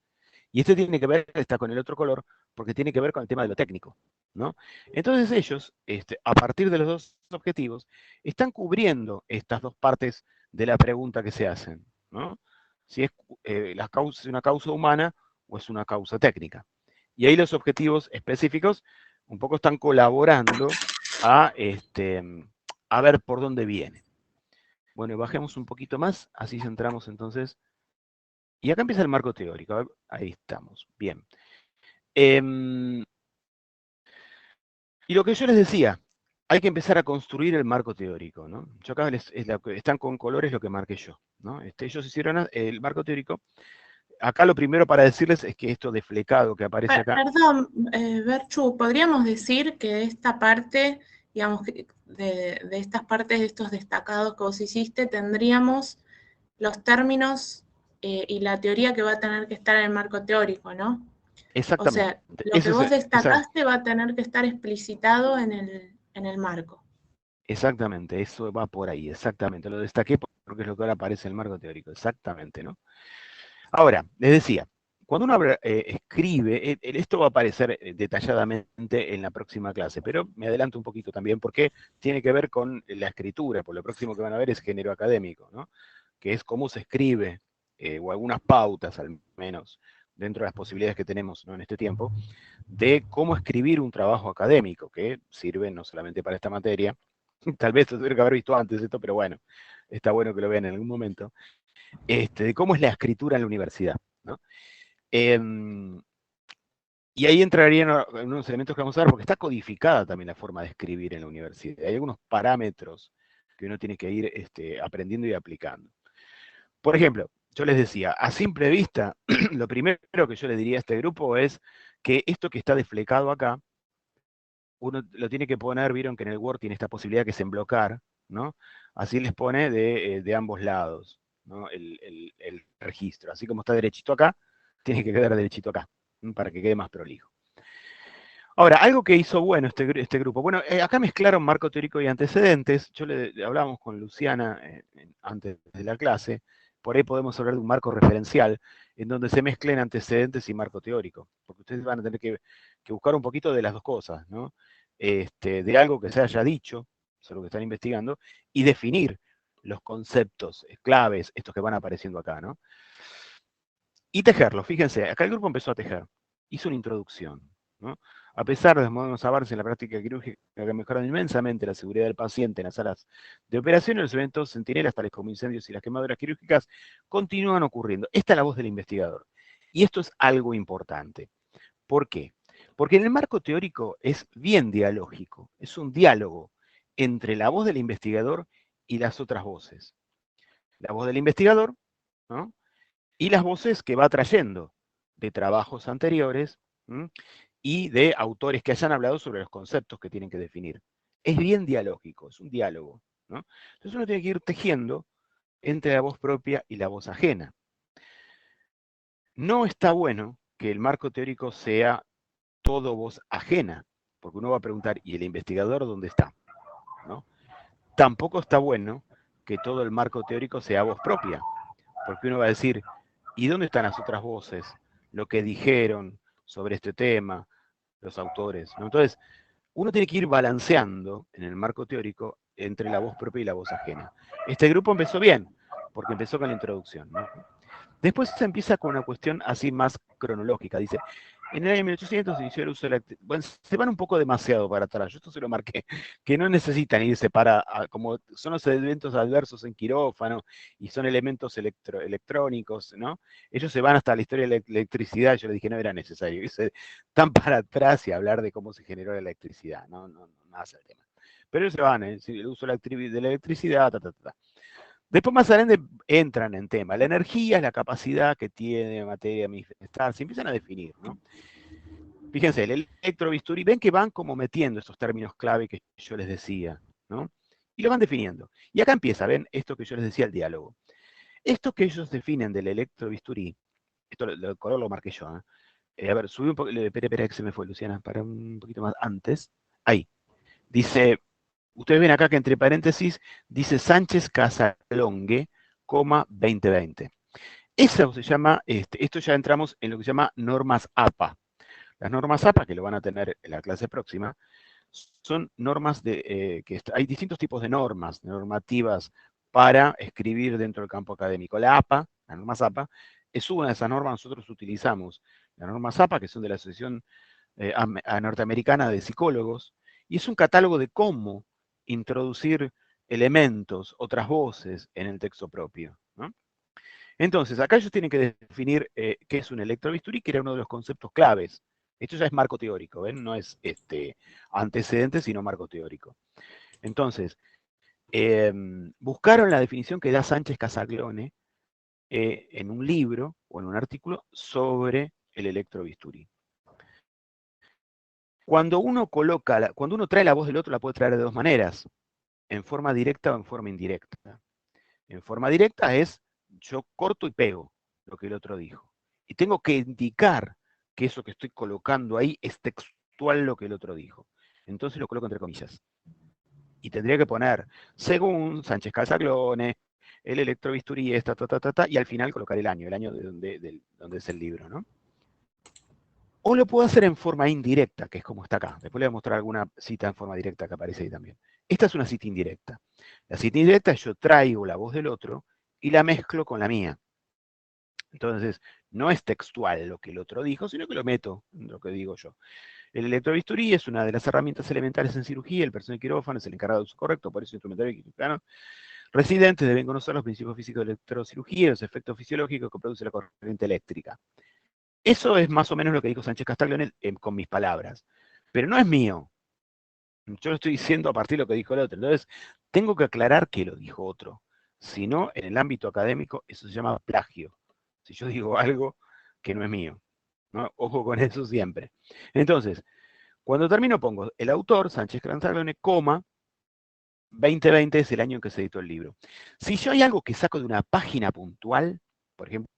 Speaker 1: Y este tiene que ver, está con el otro color, porque tiene que ver con el tema de lo técnico, ¿no? Entonces ellos, a partir de los dos objetivos, están cubriendo estas dos partes de la pregunta que se hacen, ¿no? Si es una causa humana o es una causa técnica. Y ahí los objetivos específicos un poco están colaborando a ver por dónde viene. Bueno, bajemos un poquito más, así centramos entonces. Y acá empieza el marco teórico. Ahí estamos, bien. Y lo que yo les decía, hay que empezar a construir el marco teórico, ¿no? Yo acá están con colores lo que marqué yo, ¿no? Ellos hicieron el marco teórico. Acá lo primero para decirles es que esto de flecado que aparece acá.
Speaker 2: Perdón, Berchu, ¿podríamos decir que esta parte, digamos, de estas partes, de estos destacados que vos hiciste, tendríamos los términos y la teoría que va a tener que estar en el marco teórico, ¿no?
Speaker 1: Exactamente.
Speaker 2: O sea, lo que vos destacaste va a tener que estar explicitado en el marco.
Speaker 1: Exactamente, eso va por ahí, exactamente. Lo destaqué porque es lo que ahora aparece en el marco teórico, exactamente, ¿no? Ahora, les decía, cuando uno escribe, esto va a aparecer detalladamente en la próxima clase, pero me adelanto un poquito también porque tiene que ver con la escritura, por lo próximo que van a ver es género académico, ¿no? Que es cómo se escribe, o algunas pautas al menos, dentro de las posibilidades que tenemos, ¿no?, en este tiempo, de cómo escribir un trabajo académico, que sirve no solamente para esta materia, tal vez lo tuviera que haber visto antes esto, pero bueno, está bueno que lo vean en algún momento, de cómo es la escritura en la universidad, ¿no? Y ahí entrarían unos elementos que vamos a ver, porque está codificada también la forma de escribir en la universidad. Hay algunos parámetros que uno tiene que ir aprendiendo y aplicando. Por ejemplo, yo les decía, a simple vista, lo primero que yo le diría a este grupo es que esto que está desflecado acá, uno lo tiene que poner, vieron que en el Word tiene esta posibilidad que es en blocar, ¿no? Así les pone de ambos lados, ¿no?, el registro. Así como está derechito acá, tiene que quedar derechito acá, para que quede más prolijo. Ahora, algo que hizo bueno este grupo, bueno, acá mezclaron marco teórico y antecedentes. Hablábamos con Luciana antes de la clase, por ahí podemos hablar de un marco referencial, en donde se mezclen antecedentes y marco teórico, porque ustedes van a tener que buscar un poquito de las dos cosas, ¿no? De algo que se haya dicho, sobre lo que están investigando, y definir los conceptos claves, estos que van apareciendo acá, ¿no? Y tejerlo, fíjense, acá el grupo empezó a tejer, hizo una introducción, ¿no? A pesar de los modernos avances en la práctica quirúrgica que mejoran inmensamente la seguridad del paciente en las salas de operaciones, los eventos centinelas, tales como incendios y las quemaduras quirúrgicas, continúan ocurriendo. Esta es la voz del investigador. Y esto es algo importante. ¿Por qué? Porque en el marco teórico es bien dialógico, es un diálogo entre la voz del investigador y las otras voces. La voz del investigador, ¿no?, y las voces que va trayendo de trabajos anteriores, ¿m?, y de autores que hayan hablado sobre los conceptos que tienen que definir. Es bien dialógico, es un diálogo, ¿no? Entonces uno tiene que ir tejiendo entre la voz propia y la voz ajena. No está bueno que el marco teórico sea todo voz ajena, porque uno va a preguntar, ¿y el investigador dónde está?, ¿no? Tampoco está bueno que todo el marco teórico sea voz propia, porque uno va a decir, ¿y dónde están las otras voces? Lo que dijeron sobre este tema, los autores, ¿no? Entonces, uno tiene que ir balanceando en el marco teórico entre la voz propia y la voz ajena. Este grupo empezó bien, porque empezó con la introducción, ¿no? Después se empieza con una cuestión así más cronológica. Dice, en el año 1800 se inició el uso de la... Bueno, se van un poco demasiado para atrás. Yo esto se lo marqué, que no necesitan irse como son los eventos adversos en quirófano y son elementos electrónicos, ¿no? Ellos se van hasta la historia de la electricidad. Yo les dije, no era necesario irse tan para atrás y hablar de cómo se generó la electricidad. No más el tema. Pero ellos se van, el uso de la electricidad, Después más adelante entran en tema. La energía es la capacidad que tiene la materia de manifestarse. Empiezan a definir, ¿no? Fíjense, el electrobisturí, ven que van como metiendo estos términos clave que yo les decía, ¿no? Y lo van definiendo. Y acá empieza, ven, esto que yo les decía, el diálogo. Esto que ellos definen del electrobisturí, esto el color lo marqué yo, a ver, subí un poco, espera que se me fue, Luciana, para un poquito más antes. Ahí. Dice, ustedes ven acá que entre paréntesis dice Sánchez Casalongue, 2020. Eso se llama, esto ya entramos en lo que se llama normas APA. Las normas APA, que lo van a tener en la clase próxima, son normas hay distintos tipos de normas, normativas para escribir dentro del campo académico. La APA, las normas APA, es una de esas normas que nosotros utilizamos. Las normas APA, que son de la Asociación Norteamericana de Psicólogos, y es un catálogo de cómo introducir elementos, otras voces en el texto propio, ¿no? Entonces, acá ellos tienen que definir qué es un electrobisturí, que era uno de los conceptos claves. Esto ya es marco teórico, ¿ven? No es antecedente, sino marco teórico. Entonces, buscaron la definición que da Sánchez Casaglone en un libro o en un artículo sobre el electrobisturí. Cuando uno trae la voz del otro, la puede traer de dos maneras, en forma directa o en forma indirecta. En forma directa es, yo corto y pego lo que el otro dijo. Y tengo que indicar que eso que estoy colocando ahí es textual lo que el otro dijo. Entonces lo coloco entre comillas. Y tendría que poner, según Sánchez Calzaclone, el electrobisturí, y al final colocar el año de donde es el libro, ¿no? O lo puedo hacer en forma indirecta, que es como está acá. Después le voy a mostrar alguna cita en forma directa que aparece ahí también. Esta es una cita indirecta. La cita indirecta es yo traigo la voz del otro y la mezclo con la mía. Entonces, no es textual lo que el otro dijo, sino que lo meto en lo que digo yo. El electrobisturí es una de las herramientas elementales en cirugía. El personal de quirófano es el encargado de uso correcto, por eso instrumentario y quirúrgico. Residentes deben conocer los principios físicos de la electrocirugía y los efectos fisiológicos que produce la corriente eléctrica. Eso es más o menos lo que dijo Sánchez Castaglione con mis palabras. Pero no es mío. Yo lo estoy diciendo a partir de lo que dijo el otro. Entonces, tengo que aclarar que lo dijo otro. Si no, en el ámbito académico, eso se llama plagio. Si yo digo algo que no es mío, ¿no? Ojo con eso siempre. Entonces, cuando termino pongo el autor, Sánchez Castaglione, coma, 2020 es el año en que se editó el libro. Si yo hay algo que saco de una página puntual, por ejemplo,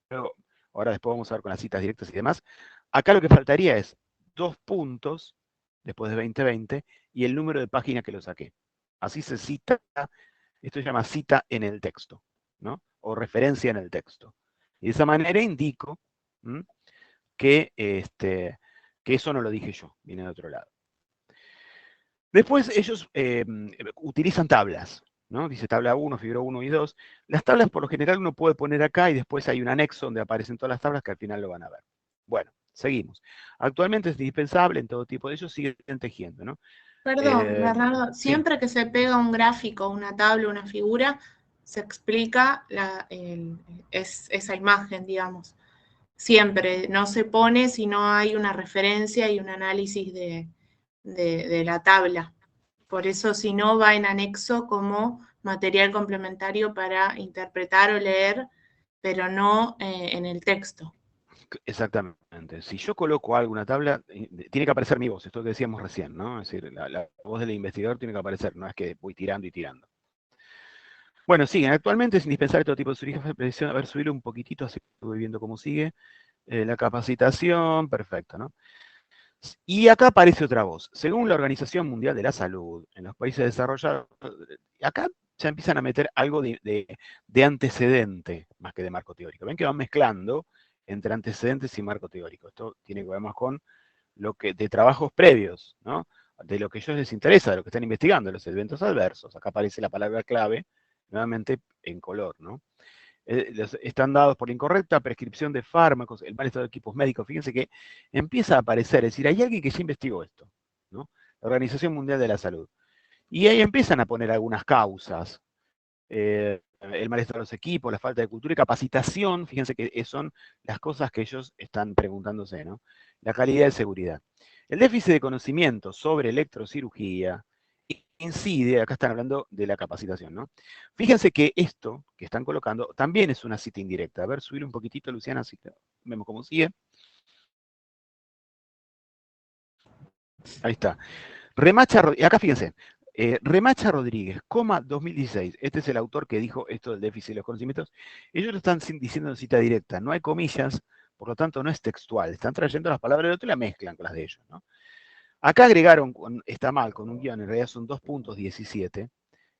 Speaker 1: ahora después vamos a ver con las citas directas y demás, acá lo que faltaría es 2 puntos, después de 2020, y el número de página que lo saqué. Así se cita, esto se llama cita en el texto, ¿no? O referencia en el texto. Y de esa manera indico que eso no lo dije yo, viene de otro lado. Después ellos utilizan tablas, ¿no? Dice tabla 1, figura 1 y 2. Las tablas por lo general uno puede poner acá y después hay un anexo donde aparecen todas las tablas que al final lo van a ver. Bueno, seguimos. Actualmente es indispensable en todo tipo de ellos, siguen tejiendo, ¿no?
Speaker 2: Perdón, Bernardo,
Speaker 1: sí.
Speaker 2: siempre que se pega un gráfico, una tabla, una figura, se explica esa imagen, digamos. Siempre, no se pone si no hay una referencia y un análisis de la tabla. Por eso, si no, va en anexo como material complementario para interpretar o leer, pero no en el texto.
Speaker 1: Exactamente. Si yo coloco algo en una tabla, tiene que aparecer mi voz, esto que decíamos recién, ¿no? Es decir, la voz del investigador tiene que aparecer, no es que voy tirando y tirando. Bueno, siguen. Actualmente es indispensable todo tipo de cirugía de precisión. A ver, subirle un poquitito, así voy viendo cómo sigue. La capacitación, perfecto, ¿no? Y acá aparece otra voz. Según la Organización Mundial de la Salud, en los países desarrollados, acá ya empiezan a meter algo de antecedente, más que de marco teórico. Ven que van mezclando entre antecedentes y marco teórico. Esto tiene que ver más con lo que de trabajos previos, ¿no? De lo que a ellos les interesa, de lo que están investigando, los eventos adversos. Acá aparece la palabra clave, nuevamente en color, ¿no? Están dados por la incorrecta prescripción de fármacos, el mal estado de equipos médicos. Fíjense que empieza a aparecer, es decir, hay alguien que ya investigó esto, ¿no? La Organización Mundial de la Salud. Y ahí empiezan a poner algunas causas. El mal estado de los equipos, la falta de cultura y capacitación, fíjense que son las cosas que ellos están preguntándose, ¿no? La calidad de seguridad. El déficit de conocimiento sobre electrocirugía incide, acá están hablando de la capacitación, ¿no? Fíjense que esto que están colocando también es una cita indirecta. A ver, subir un poquitito, Luciana, así que vemos cómo sigue. Ahí está. Acá fíjense, Remacha Rodríguez, 2016. Este es el autor que dijo esto del déficit de los conocimientos. Ellos lo están diciendo en cita directa, no hay comillas, por lo tanto no es textual. Están trayendo las palabras del otro y la mezclan con las de ellos, ¿no? Acá agregaron, está mal, con un guión, en realidad son 2.17.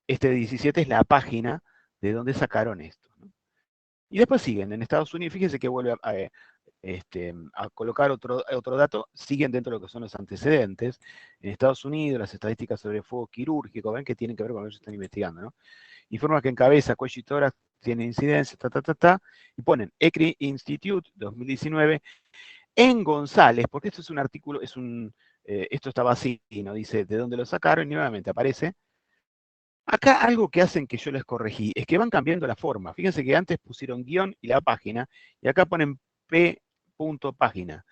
Speaker 1: Este 17 es la página de donde sacaron esto, ¿no? Y después siguen, en Estados Unidos, fíjense que vuelve a colocar otro dato, siguen dentro de lo que son los antecedentes. En Estados Unidos, las estadísticas sobre el fuego quirúrgico, ven que tienen que ver con lo que ellos están investigando, ¿no? Informa que en cabeza, cuello y tórax tienen incidencia, y ponen ECRI Institute 2019, en González, porque esto es un artículo, esto estaba así, ¿no? Dice de dónde lo sacaron, y nuevamente aparece. Acá algo que hacen que yo les corregí es que van cambiando la forma. Fíjense que antes pusieron guión y la página, y acá ponen p.página.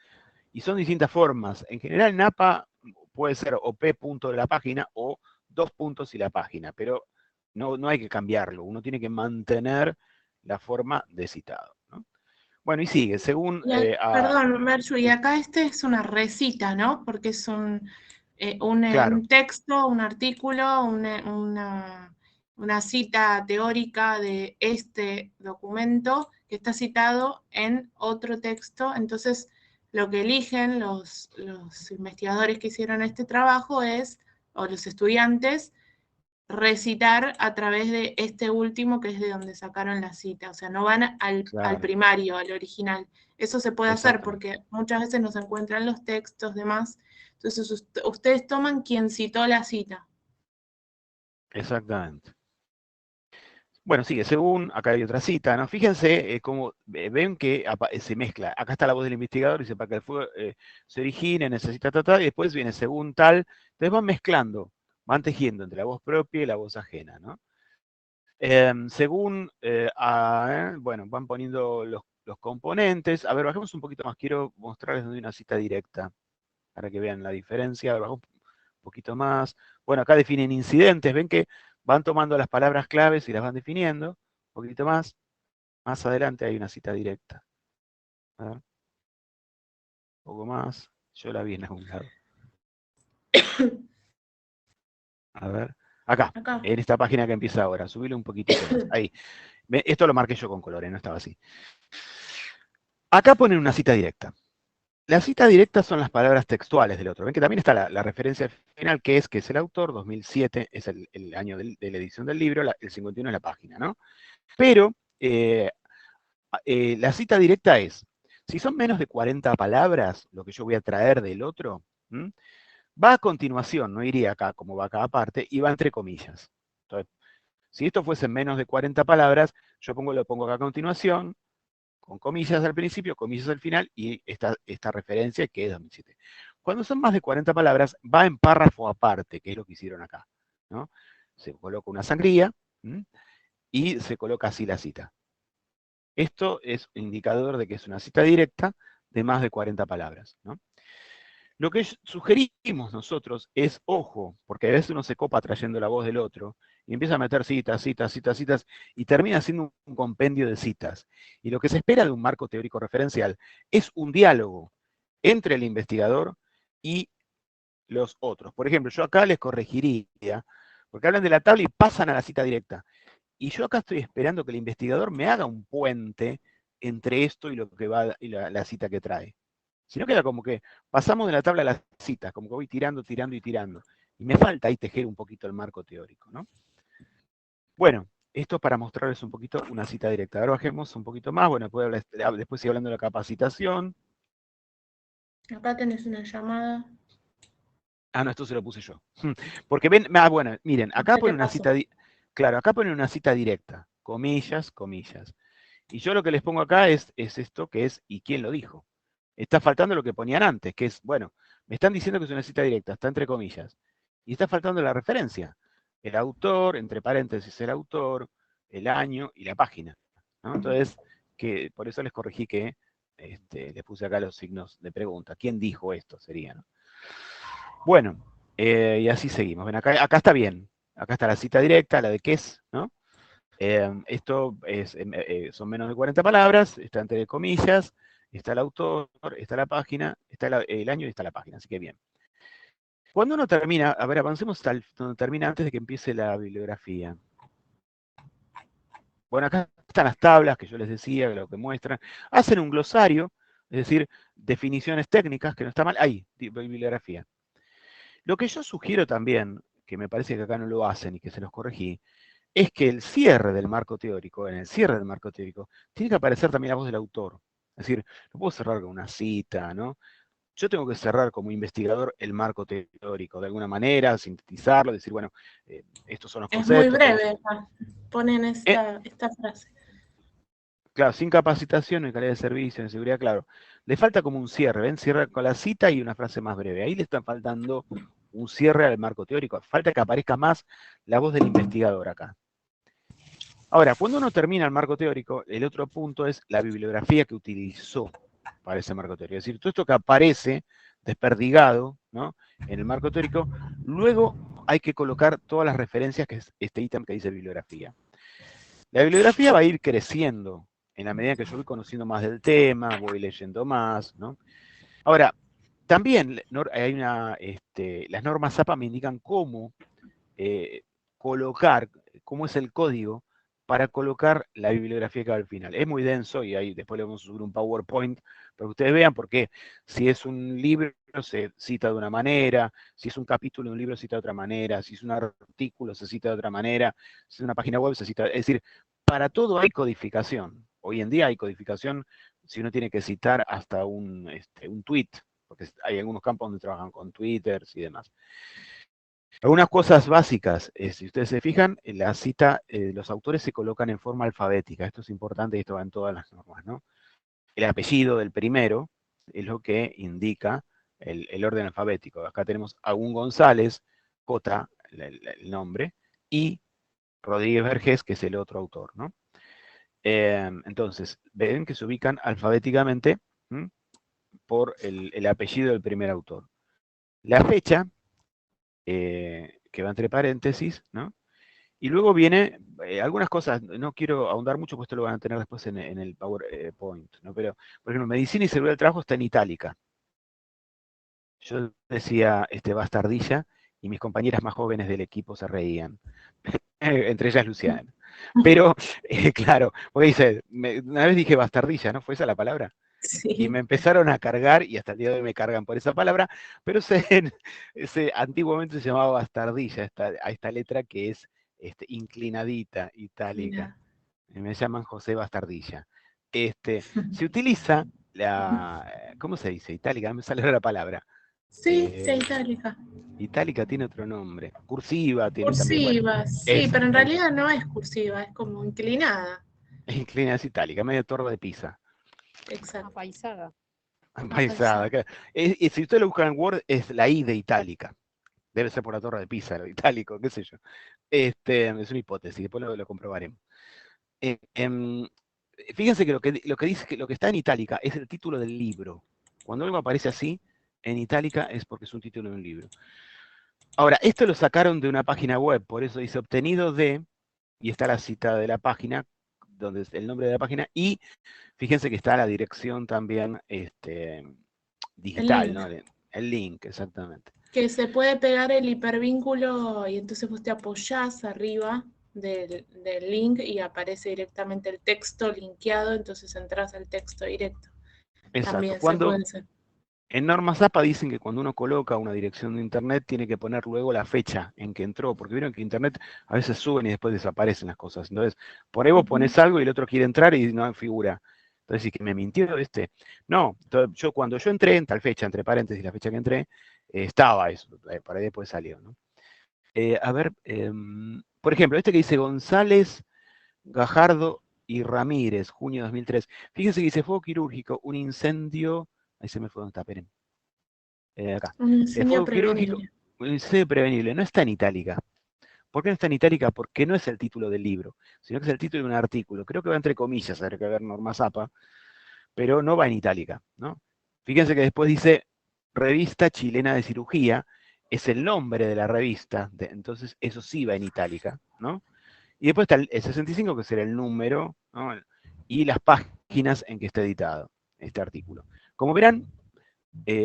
Speaker 1: Y son distintas formas. En general, en APA puede ser o p. de la página o 2 puntos y la página, pero no hay que cambiarlo. Uno tiene que mantener la forma de citado, ¿no? Bueno, y sigue, según...
Speaker 2: Perdón, Merchu, y acá es una recita, ¿no? Porque es
Speaker 1: claro.
Speaker 2: un texto, un artículo, una cita teórica de este documento que está citado en otro texto. Entonces, lo que eligen los investigadores que hicieron este trabajo o los estudiantes, recitar a través de este último, que es de donde sacaron la cita. O sea, no van al
Speaker 1: Claro,
Speaker 2: primario, al original. Eso se puede hacer
Speaker 1: exactamente.
Speaker 2: porque muchas veces no se encuentran los textos, demás. Entonces, ustedes toman quien citó la cita.
Speaker 1: Exactamente. Bueno, sigue, según, acá hay otra cita, ¿no? Fíjense cómo ven que se mezcla. Acá está la voz del investigador, dice, para que el fuego se origine, necesita y después viene según tal. Entonces van mezclando, van tejiendo entre la voz propia y la voz ajena, ¿no? Según, bueno, van poniendo los componentes. A ver, bajemos un poquito más. Quiero mostrarles donde hay una cita directa, para que vean la diferencia. A ver, bajamos un poquito más. Bueno, acá definen incidentes. Ven que van tomando las palabras claves y las van definiendo. Un poquito más. Más adelante hay una cita directa. A ver. Un poco más. Yo la vi en algún lado. A ver. Acá,
Speaker 2: Acá.
Speaker 1: en esta página que empieza ahora. Subile un poquitito más. Ahí. Esto lo marqué yo con colores, no estaba así. Acá ponen una cita directa. Las citas directas son las palabras textuales del otro. Ven que también está la referencia final, que es el autor, 2007, es el año de la edición del libro, el 51 es la página, ¿no? Pero la cita directa es, si son menos de 40 palabras, lo que yo voy a traer del otro, va a continuación, no iría acá como va acá aparte, y va entre comillas. Entonces, si esto fuese menos de 40 palabras, yo lo pongo acá a continuación, con comillas al principio, comillas al final, y esta referencia que es 2007. Cuando son más de 40 palabras, va en párrafo aparte, que es lo que hicieron acá, ¿no? Se coloca una sangría y se coloca así la cita. Esto es un indicador de que es una cita directa de más de 40 palabras, ¿no? Lo que sugerimos nosotros es, ojo, porque a veces uno se copa trayendo la voz del otro y empieza a meter citas, y termina siendo un compendio de citas. Y lo que se espera de un marco teórico referencial es un diálogo entre el investigador y los otros. Por ejemplo, yo acá les corregiría, porque hablan de la tabla y pasan a la cita directa. Y yo acá estoy esperando que el investigador me haga un puente entre esto y lo que va y la cita que trae. Si no queda como que pasamos de la tabla a las citas, como que voy tirando. Y me falta ahí tejer un poquito el marco teórico, ¿no? Bueno, esto para mostrarles un poquito una cita directa. Ahora bajemos un poquito más. Bueno, después sigo hablando de la capacitación.
Speaker 2: Acá tenés una llamada.
Speaker 1: Ah, no, esto se lo puse yo. Porque ven, bueno, miren, acá
Speaker 2: ¿Qué
Speaker 1: ponen una
Speaker 2: pasó?
Speaker 1: cita, claro, acá ponen una cita directa, comillas. Y yo lo que les pongo acá es esto que es, ¿y quién lo dijo? Está faltando lo que ponían antes, que es, bueno, me están diciendo que es una cita directa, está entre comillas. Y está faltando la referencia. El autor, entre paréntesis, el autor, el año y la página, ¿no? Entonces, por eso les corregí que les puse acá los signos de pregunta. ¿Quién dijo esto? Sería, ¿no? Bueno, y así seguimos. Ven, acá está bien. Acá está la cita directa, la de qué es, ¿no? Esto son menos de 40 palabras, está entre comillas, está el autor, está la página, está el año y está la página, así que bien. Cuando uno termina, a ver, avancemos hasta donde termina antes de que empiece la bibliografía. Bueno, acá están las tablas que yo les decía, lo que muestran. Hacen un glosario, es decir, definiciones técnicas, que no está mal. Ahí, bibliografía. Lo que yo sugiero también, que me parece que acá no lo hacen y que se los corregí, es que el cierre del marco teórico, en el cierre del marco teórico, tiene que aparecer también la voz del autor. Es decir, no puedo cerrar con una cita, ¿no? Yo tengo que cerrar como investigador el marco teórico, de alguna manera, sintetizarlo, decir, bueno, estos son los
Speaker 2: Es muy
Speaker 1: conceptos.
Speaker 2: breve acá. Ponen esta frase.
Speaker 1: Claro, sin capacitación en calidad de servicio, en seguridad, claro. Le falta como un cierre, ¿ven? Cierra con la cita y una frase más breve. Ahí le está faltando un cierre al marco teórico. Falta que aparezca más la voz del investigador acá. Ahora, cuando uno termina el marco teórico, el otro punto es la bibliografía que utilizó para ese marco teórico. Es decir, todo esto que aparece desperdigado, ¿no?, en el marco teórico, luego hay que colocar todas las referencias que es este ítem que dice bibliografía. La bibliografía va a ir creciendo en la medida que yo voy conociendo más del tema, voy leyendo más, ¿no? Ahora, también hay las normas APA me indican cómo colocar, cómo es el código para colocar la bibliografía que va al final. Es muy denso y ahí después le vamos a subir un PowerPoint para que ustedes vean, porque si es un libro se cita de una manera, si es un capítulo de un libro se cita de otra manera, si es un artículo se cita de otra manera, si es una página web se cita, es decir, para todo hay codificación. Hoy en día hay codificación si uno tiene que citar hasta un tweet, porque hay algunos campos donde trabajan con Twitter y demás. Algunas cosas básicas, si ustedes se fijan, en la cita, los autores se colocan en forma alfabética. Esto es importante y esto va en todas las normas, ¿no? El apellido del primero es lo que indica el orden alfabético. Acá tenemos Agún González, J, el nombre, y Rodríguez Vergés, que es el otro autor, ¿no? Entonces, ven que se ubican alfabéticamente por el apellido del primer autor. La fecha, que va entre paréntesis, ¿no? Y luego viene, algunas cosas, no quiero ahondar mucho, pues esto lo van a tener después en el PowerPoint, ¿no? Pero, por ejemplo, medicina y seguridad del trabajo está en itálica. Yo decía bastardilla, y mis compañeras más jóvenes del equipo se reían. Entre ellas Luciana. Pero, claro, porque dice, una vez dije bastardilla, ¿no? ¿Fue esa la palabra?
Speaker 2: Sí.
Speaker 1: Y me empezaron a cargar, y hasta el día de hoy me cargan por esa palabra, pero antiguamente se llamaba bastardilla, a esta letra que es inclinadita, itálica. Me llaman José Bastardilla. Se utiliza ¿cómo se dice? Itálica, no me sale la palabra.
Speaker 2: Sí, sí, itálica.
Speaker 1: Itálica tiene otro nombre. Cursiva tiene también.
Speaker 2: Cursiva,
Speaker 1: Bueno,
Speaker 2: sí, pero en realidad no es cursiva, es como inclinada.
Speaker 1: Inclinada es itálica, medio torre de Pisa.
Speaker 2: Exacto.
Speaker 6: Apaisada.
Speaker 1: Paisada. Si ustedes lo buscan en Word, es la I de itálica. Debe ser por la torre de Pisa, lo itálico, qué sé yo. Es una hipótesis, después lo comprobaremos. Fíjense que lo que dice que lo que está en itálica es el título del libro. Cuando algo aparece así, en itálica, es porque es un título de un libro. Ahora, esto lo sacaron de una página web, por eso dice obtenido de, y está la cita de la página, donde es el nombre de la página, y fíjense que está la dirección también digital, ¿no? El link, exactamente.
Speaker 2: Que se puede pegar el hipervínculo y entonces vos te apoyás arriba del link y aparece directamente el texto linkeado, entonces entras al texto directo.
Speaker 1: Exacto.
Speaker 2: También se puede hacer.
Speaker 1: En normas APA dicen que cuando uno coloca una dirección de internet tiene que poner luego la fecha en que entró, porque vieron que internet a veces suben y después desaparecen las cosas. Entonces, por ahí vos pones algo y el otro quiere entrar y no figura. Entonces, ¿y que me mintió No, cuando yo entré, en tal fecha, entre paréntesis, la fecha que entré, estaba eso, por ahí después salió, ¿no? A ver, por ejemplo, que dice González, Gajardo y Ramírez, junio de 2003. Fíjense que dice fuego quirúrgico, un incendio. Ahí se me fue donde está, esperen. Acá.
Speaker 2: Un incendio
Speaker 1: quirúrgico, un incendio prevenible. No está en itálica. ¿Por qué no está en itálica? Porque no es el título del libro, sino que es el título de un artículo. Creo que va entre comillas, habría que ver normas APA, pero no va en itálica, ¿no? Fíjense que después dice Revista Chilena de Cirugía, es el nombre de la revista, entonces eso sí va en itálica, ¿no? Y después está el 65, que será el número, ¿no? Y las páginas en que está editado este artículo. Como verán,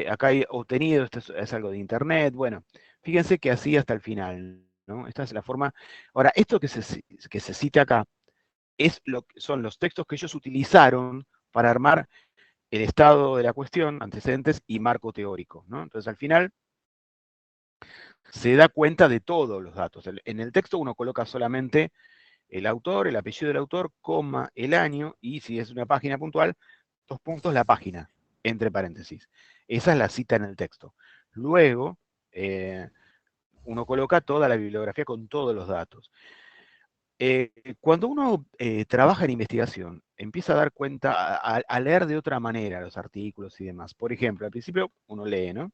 Speaker 1: acá hay obtenido, esto es algo de internet, bueno, fíjense que así hasta el final, ¿no? Esta es la forma. Ahora, esto que se cita acá son los textos que ellos utilizaron para armar el estado de la cuestión, antecedentes y marco teórico, ¿no? Entonces, al final, se da cuenta de todos los datos. En el texto uno coloca solamente el autor, el apellido del autor, coma, el año, y si es una página puntual, 2 puntos la página, entre paréntesis. Esa es la cita en el texto. Luego, uno coloca toda la bibliografía con todos los datos. Cuando uno trabaja en investigación, empieza a dar cuenta, a leer de otra manera los artículos y demás. Por ejemplo, al principio uno lee, ¿no?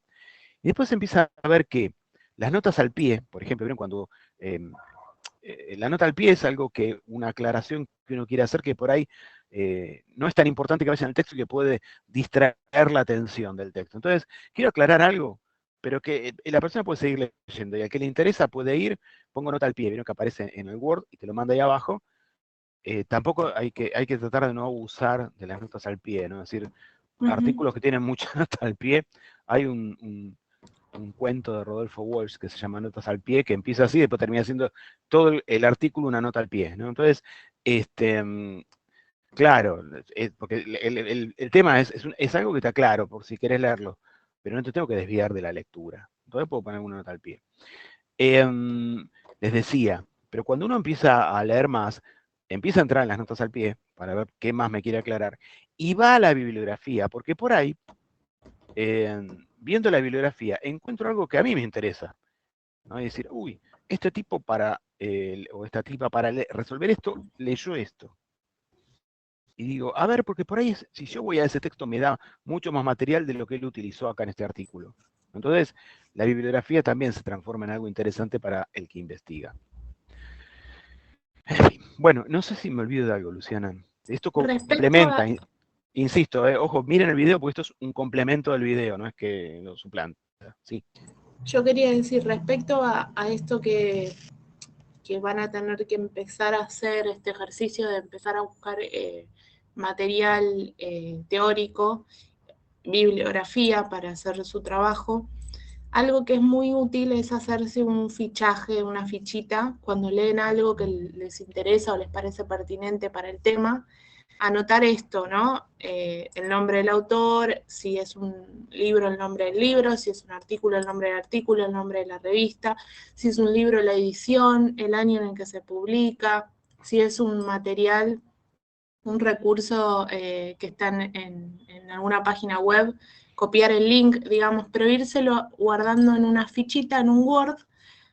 Speaker 1: Y después empieza a ver que las notas al pie, por ejemplo, ¿vieron cuando la nota al pie es algo una aclaración que uno quiere hacer que por ahí no es tan importante que vaya en el texto y que puede distraer la atención del texto. Entonces, quiero aclarar algo, pero que la persona puede seguir leyendo y al que le interesa puede ir, pongo nota al pie, vieron que aparece en el Word y te lo manda ahí abajo. Tampoco hay que tratar de no abusar de las notas al pie, ¿no? Es decir, artículos que tienen mucha nota al pie. Hay un cuento de Rodolfo Walsh que se llama Notas al pie, que empieza así, después termina siendo todo el artículo una nota al pie, ¿no? Entonces, Claro, porque el tema es algo que está claro, por si querés leerlo, pero no te tengo que desviar de la lectura. Entonces puedo poner una nota al pie. Les decía, pero cuando uno empieza a leer más, empieza a entrar en las notas al pie para ver qué más me quiere aclarar, y va a la bibliografía, porque por ahí, viendo la bibliografía, encuentro algo que a mí me interesa, ¿no? Y decir, uy, este tipo o esta tipa para resolver esto, leyó esto. Y digo, a ver, porque por ahí, si yo voy a ese texto, me da mucho más material de lo que él utilizó acá en este artículo. Entonces, la bibliografía también se transforma en algo interesante para el que investiga. Bueno, no sé si me olvido de algo, Luciana. Esto complementa, insisto, ojo, miren el video porque esto es un complemento del video, no es que lo suplanta. Sí.
Speaker 2: Yo quería decir, respecto a esto que van a tener que empezar a hacer, este ejercicio de empezar a buscar material teórico, bibliografía para hacer su trabajo, algo que es muy útil es hacerse un fichaje, una fichita, cuando leen algo que les interesa o les parece pertinente para el tema, anotar esto, ¿no? El nombre del autor, si es un libro, el nombre del libro, si es un artículo, el nombre del artículo, el nombre de la revista, si es un libro, la edición, el año en el que se publica, si es un material, un recurso que está en alguna página web, copiar el link, digamos, pero írselo guardando en una fichita, en un Word,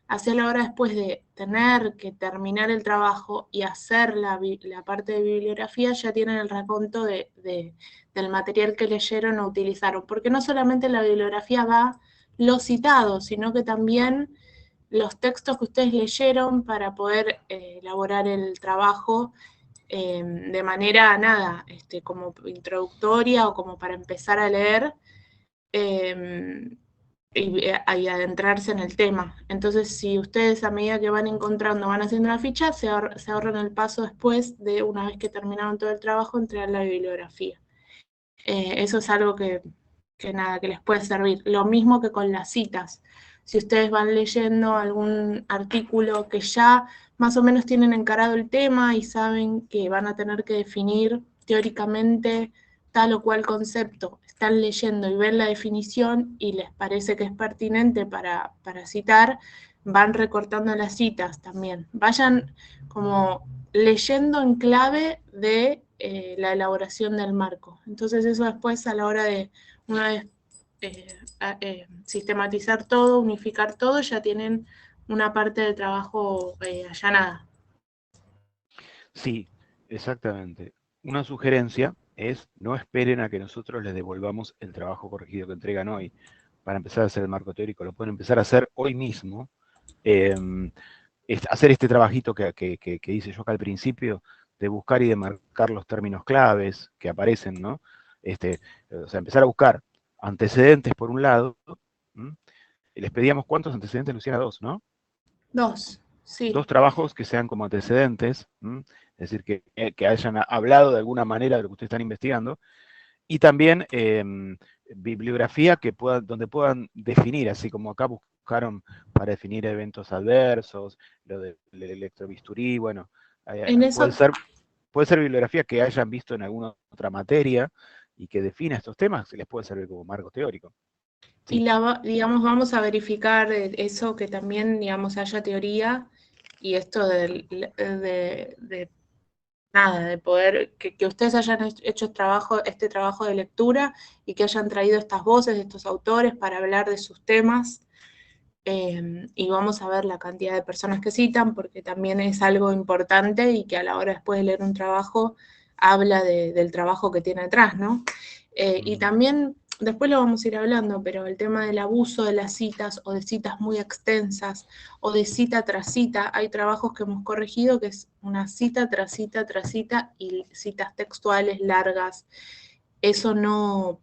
Speaker 2: hacia la hora después de tener que terminar el trabajo y hacer la parte de bibliografía, ya tienen el raconto del material que leyeron o utilizaron, porque no solamente la bibliografía va los citados, sino que también los textos que ustedes leyeron para poder elaborar el trabajo de manera, como introductoria o como para empezar a leer, y adentrarse en el tema. Entonces, si ustedes a medida que van encontrando, van haciendo una ficha, se ahorran el paso después de, una vez que terminaron todo el trabajo, entregar la bibliografía. Eso es algo que les puede servir. Lo mismo que con las citas. Si ustedes van leyendo algún artículo que ya más o menos tienen encarado el tema y saben que van a tener que definir teóricamente tal o cual concepto, están leyendo y ven la definición y les parece que es pertinente para citar, van recortando las citas también. Vayan como leyendo en clave de la elaboración del marco. Entonces eso después, a la hora de, una vez sistematizar todo, unificar todo, ya tienen una parte del trabajo allanada.
Speaker 1: Sí, exactamente. Una sugerencia es no esperen a que nosotros les devolvamos el trabajo corregido que entregan hoy para empezar a hacer el marco teórico. Lo pueden empezar a hacer hoy mismo. Hacer este trabajito que hice yo acá al principio, de buscar y de marcar los términos claves que aparecen, ¿no? O sea, empezar a buscar antecedentes por un lado. Les pedíamos cuántos antecedentes, Luciana, 2, ¿no?
Speaker 2: 2, sí.
Speaker 1: 2 trabajos que sean como antecedentes, es decir, que hayan hablado de alguna manera de lo que ustedes están investigando, y también bibliografía donde puedan definir, así como acá buscaron para definir eventos adversos, lo del electrobisturí, bueno, puede ser bibliografía que hayan visto en alguna otra materia y que defina estos temas, se les puede servir como marco teórico.
Speaker 2: Sí. Y digamos, vamos a verificar eso, que también, digamos, haya teoría, y esto de poder, que ustedes hayan hecho este trabajo de lectura y que hayan traído estas voces de estos autores para hablar de sus temas. Y vamos a ver la cantidad de personas que citan, porque también es algo importante y que a la hora después de leer un trabajo habla del trabajo que tiene atrás, ¿no? Y también, después lo vamos a ir hablando, pero el tema del abuso de las citas o de citas muy extensas o de cita tras cita, hay trabajos que hemos corregido que es una cita tras cita tras cita y citas textuales largas. Eso no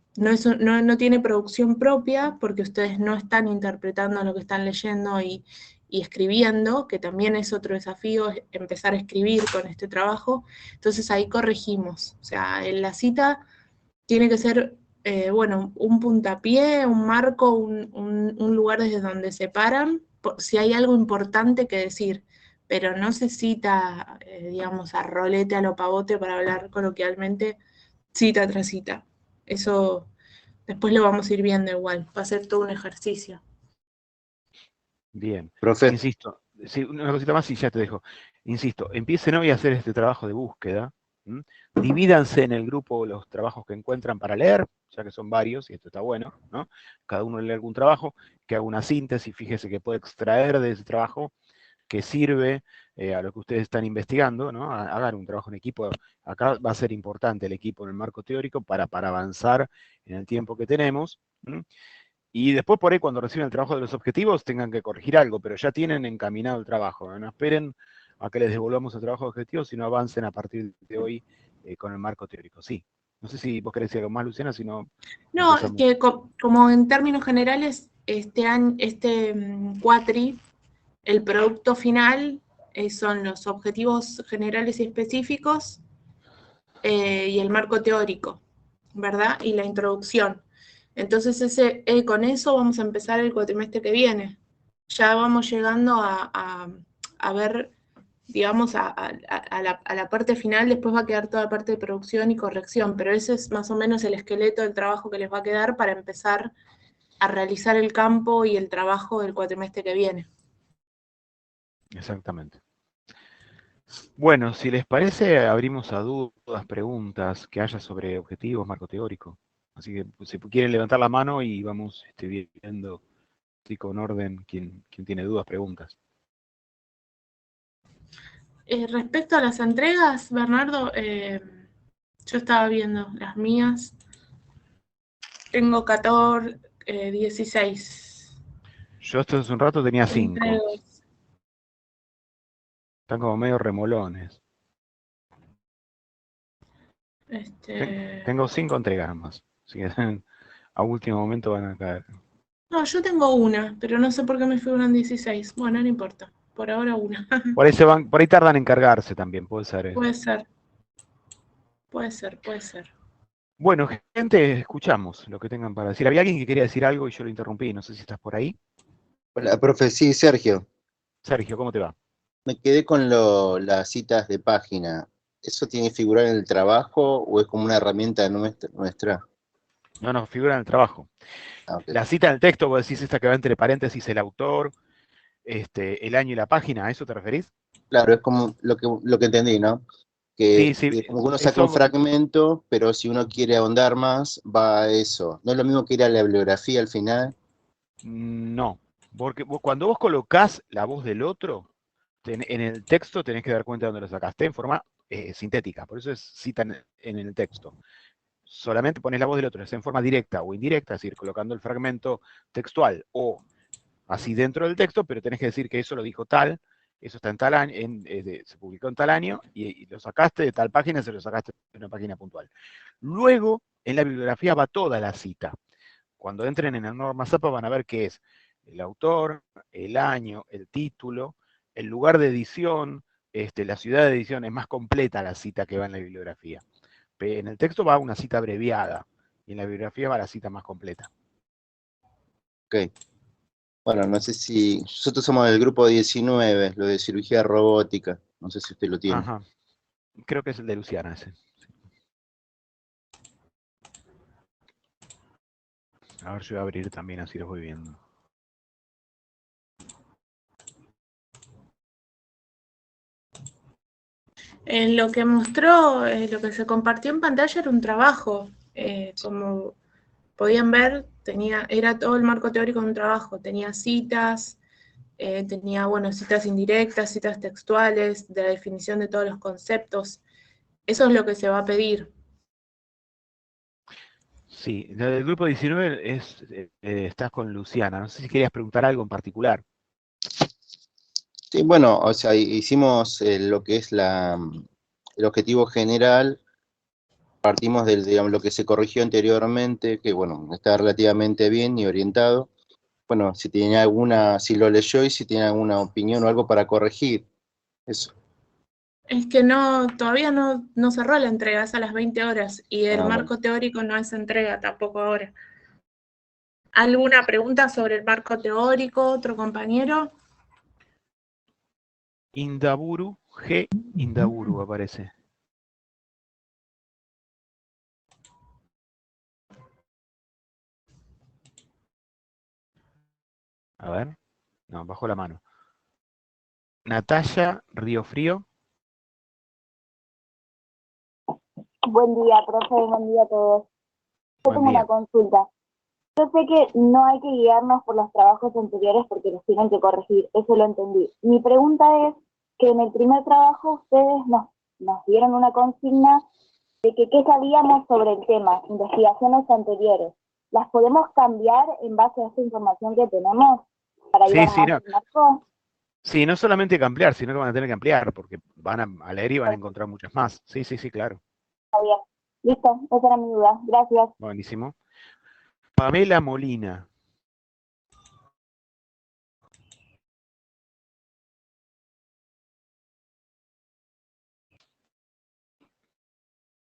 Speaker 2: tiene producción propia porque ustedes no están interpretando lo que están leyendo y escribiendo, que también es otro desafío, es empezar a escribir con este trabajo. Entonces ahí corregimos. O sea, en la cita tiene que ser, un puntapié, un marco, un lugar desde donde se paran, si hay algo importante que decir. pero no se cita, digamos, a rolete, a lo pavote, para hablar coloquialmente, cita tras cita. Eso después lo vamos a ir viendo igual, va a ser todo un ejercicio.
Speaker 1: Bien.
Speaker 3: Profe,
Speaker 1: Insisto, sí, una cosita más y ya te dejo. Insisto, empiecen hoy a hacer este trabajo de búsqueda. Divídanse en el grupo los trabajos que encuentran para leer, ya que son varios, y esto está bueno, ¿no? Cada uno lee algún trabajo, que haga una síntesis, fíjese que puede extraer de ese trabajo que sirve a lo que ustedes están investigando, ¿no? Hagan un trabajo en equipo. Acá va a ser importante el equipo en el marco teórico para avanzar en el tiempo que tenemos. Y después por ahí cuando reciben el trabajo de los objetivos tengan que corregir algo, pero ya tienen encaminado el trabajo. No esperen a que les devolvamos el trabajo de objetivos, sino avancen a partir de hoy con el marco teórico. Sí. No sé si vos querés decir algo más, Luciana, si no...
Speaker 2: No, que como en términos generales, este cuatri, el producto final son los objetivos generales y específicos y el marco teórico, ¿verdad? Y la introducción. Entonces, con eso vamos a empezar el cuatrimestre que viene. Ya vamos llegando a ver, digamos, a la parte final. Después va a quedar toda la parte de producción y corrección, pero ese es más o menos el esqueleto del trabajo que les va a quedar para empezar a realizar el campo y el trabajo del cuatrimestre que viene.
Speaker 1: Exactamente. Bueno, si les parece, abrimos a dudas, preguntas que haya sobre objetivos, marco teórico. Así que si quieren levantar la mano y vamos viendo así con orden quién tiene dudas, preguntas.
Speaker 2: Respecto a las entregas, Bernardo, yo estaba viendo las mías. Tengo 14, 16.
Speaker 1: Yo hasta hace un rato tenía 5.
Speaker 2: Entregas.
Speaker 1: Están como medio remolones. Tengo 5 entregas más. Así que a último momento van a caer.
Speaker 2: No, yo tengo una, pero no sé por qué me figuran 16. Bueno, no importa. Por ahora una.
Speaker 1: Por ahí tardan en cargarse también, puede ser.
Speaker 2: Puede ser. Puede ser, puede ser.
Speaker 1: Bueno, gente, escuchamos lo que tengan para decir. Había alguien que quería decir algo y yo lo interrumpí. No sé si estás por ahí.
Speaker 3: hola, profe, sí, Sergio.
Speaker 1: Sergio, ¿cómo te va?
Speaker 3: Me quedé con las citas de página. ¿Eso tiene que figurar en el trabajo o es como una herramienta nuestra?
Speaker 1: No, figura en el trabajo.
Speaker 3: Ah, okay.
Speaker 1: La cita en el texto, vos decís esta que va entre paréntesis el autor, el año y la página, ¿a eso te referís?
Speaker 3: Claro, es como lo que entendí, ¿no? Que
Speaker 1: Sí.
Speaker 3: como que uno saca un fragmento, pero si uno quiere ahondar más, va a eso. ¿No es lo mismo que ir a la bibliografía al final?
Speaker 1: No, porque cuando vos colocás la voz del otro, en el texto tenés que dar cuenta de dónde lo sacaste en forma sintética, por eso es cita en el texto. Solamente pones la voz del otro, es en forma directa o indirecta, es decir, colocando el fragmento textual o así dentro del texto, pero tenés que decir que eso lo dijo tal, eso está en tal año, se publicó en tal año, y lo sacaste de tal página, se lo sacaste de una página puntual. Luego, en la bibliografía va toda la cita. Cuando entren en el Norma Zapa van a ver qué es el autor, el año, el título, el lugar de edición, la ciudad de edición. Es más completa la cita que va en la bibliografía. En el texto va una cita abreviada, y en la bibliografía va la cita más completa.
Speaker 3: Ok. Bueno, no sé si... Nosotros somos del grupo 19, lo de cirugía robótica. No sé si usted lo tiene.
Speaker 1: Ajá. Creo que es el de Luciana ese. A ver, yo voy a abrir también, así los voy viendo.
Speaker 2: Lo que mostró, lo que se compartió en pantalla era un trabajo. Como podían ver, era todo el marco teórico de un trabajo. Tenía citas, tenía, citas indirectas, citas textuales, de la definición de todos los conceptos. Eso es lo que se va a pedir.
Speaker 1: Sí, del grupo 19 estás con Luciana. No sé si querías preguntar algo en particular.
Speaker 3: Sí, bueno, o sea, hicimos lo que es el objetivo general. Partimos digamos, lo que se corrigió anteriormente, que bueno, está relativamente bien y orientado. Bueno, si lo leyó y si tiene alguna opinión o algo para corregir. Eso.
Speaker 2: Es que todavía no cerró la entrega, es a las 20 horas, y el marco teórico no es entrega tampoco ahora. ¿Alguna pregunta sobre el marco teórico, otro compañero?
Speaker 1: Indaburu, G. Indaburu aparece. A ver. No, bajó la mano. Natalia Río Frío.
Speaker 7: Buen día, profe, buen día a todos. Yo
Speaker 1: Buen
Speaker 7: tengo una
Speaker 1: día.
Speaker 7: consulta. Yo sé que no hay que guiarnos por los trabajos anteriores porque los tienen que corregir, eso lo entendí. Mi pregunta es que en el primer trabajo ustedes nos dieron una consigna de que qué sabíamos sobre el tema, investigaciones anteriores. ¿Las podemos cambiar en base a esta información que tenemos para ir
Speaker 1: Sí,
Speaker 7: a
Speaker 1: sí, no.
Speaker 7: más marco?
Speaker 1: Sí, no solamente que ampliar, sino que van a tener que ampliar, porque van a leer y van a encontrar muchas más. Sí, sí, sí, claro.
Speaker 7: Está bien. Listo, esa era mi duda. Gracias.
Speaker 1: Buenísimo. Pamela Molina.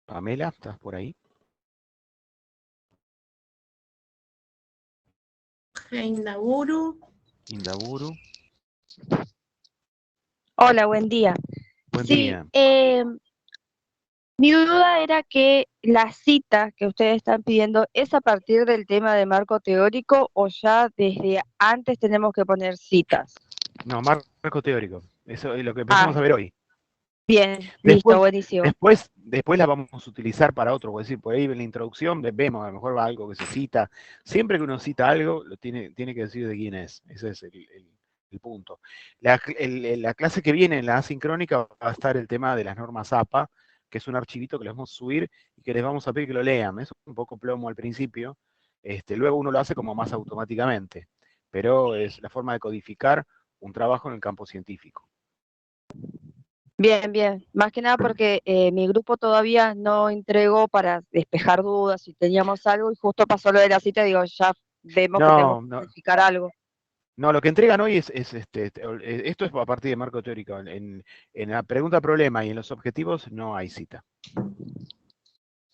Speaker 1: Pamela, ¿estás por ahí?
Speaker 2: Indaburu.
Speaker 1: Indaburu.
Speaker 8: Hola, buen día.
Speaker 1: Buen
Speaker 8: Sí,
Speaker 1: día.
Speaker 8: mi duda era que la cita que ustedes están pidiendo es a partir del tema de marco teórico o ya desde antes tenemos que poner citas.
Speaker 1: No, marco teórico. Eso es lo que empezamos a
Speaker 8: Ah,
Speaker 1: ver hoy.
Speaker 8: bien, listo,
Speaker 1: Después,
Speaker 8: buenísimo.
Speaker 1: después la vamos a utilizar para otro, es decir, por ahí en la introducción vemos, a lo mejor va algo que se cita. Siempre que uno cita algo, lo tiene que decir de quién es. Ese es el punto. La clase que viene, en la asincrónica, va a estar el tema de las normas APA, que es un archivito que les vamos a subir y que les vamos a pedir que lo lean. Es un poco plomo al principio, luego uno lo hace como más automáticamente, pero es la forma de codificar un trabajo en el campo científico.
Speaker 8: Bien, bien. Más que nada porque mi grupo todavía no entregó para despejar dudas si teníamos algo y justo pasó lo de la cita, digo, ya vemos que tenemos
Speaker 1: No,
Speaker 8: que
Speaker 1: no,
Speaker 8: modificar algo.
Speaker 1: no, lo que entregan hoy es esto es a partir de marco teórico. En la pregunta-problema y en los objetivos no hay cita.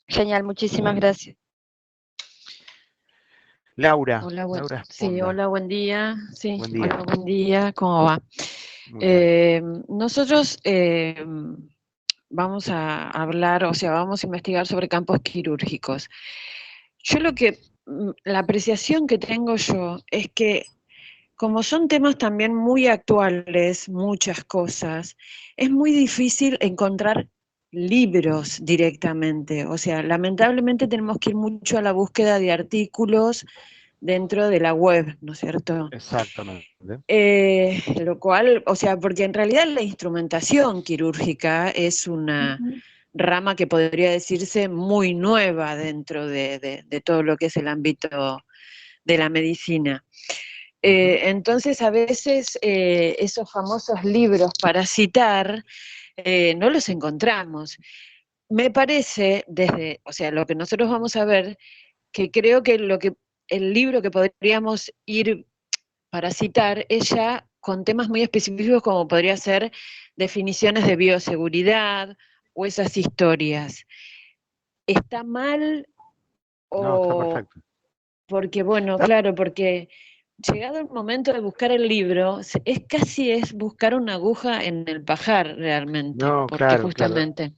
Speaker 8: Genial, muchísimas gracias.
Speaker 1: Laura,
Speaker 9: Hola,
Speaker 1: Laura
Speaker 9: sí,
Speaker 1: Esponda.
Speaker 9: hola, buen día. Sí,
Speaker 1: Buen día.
Speaker 9: hola, buen día. ¿Cómo va?
Speaker 1: Muy bien.
Speaker 9: Nosotros vamos a hablar, o sea, vamos a investigar sobre campos quirúrgicos. Yo la apreciación que tengo yo es que como son temas también muy actuales, muchas cosas, es muy difícil encontrar libros directamente. O sea, lamentablemente tenemos que ir mucho a la búsqueda de artículos dentro de la web, ¿no es cierto?
Speaker 1: Exactamente.
Speaker 9: Lo cual, o sea, porque en realidad la instrumentación quirúrgica es una rama que podría decirse muy nueva dentro de todo lo que es el ámbito de la medicina. Entonces, a veces esos famosos libros para citar no los encontramos. Me parece, o sea, lo que nosotros vamos a ver, que creo que el libro que podríamos ir para citar es ya con temas muy específicos como podría ser definiciones de bioseguridad o esas historias. ¿Está mal
Speaker 1: No, está
Speaker 9: o...?
Speaker 1: perfecto.
Speaker 9: Porque, bueno, claro, porque llegado el momento de buscar el libro, es buscar una aguja en el pajar realmente,
Speaker 1: No,
Speaker 9: porque
Speaker 1: claro, claro.
Speaker 9: justamente,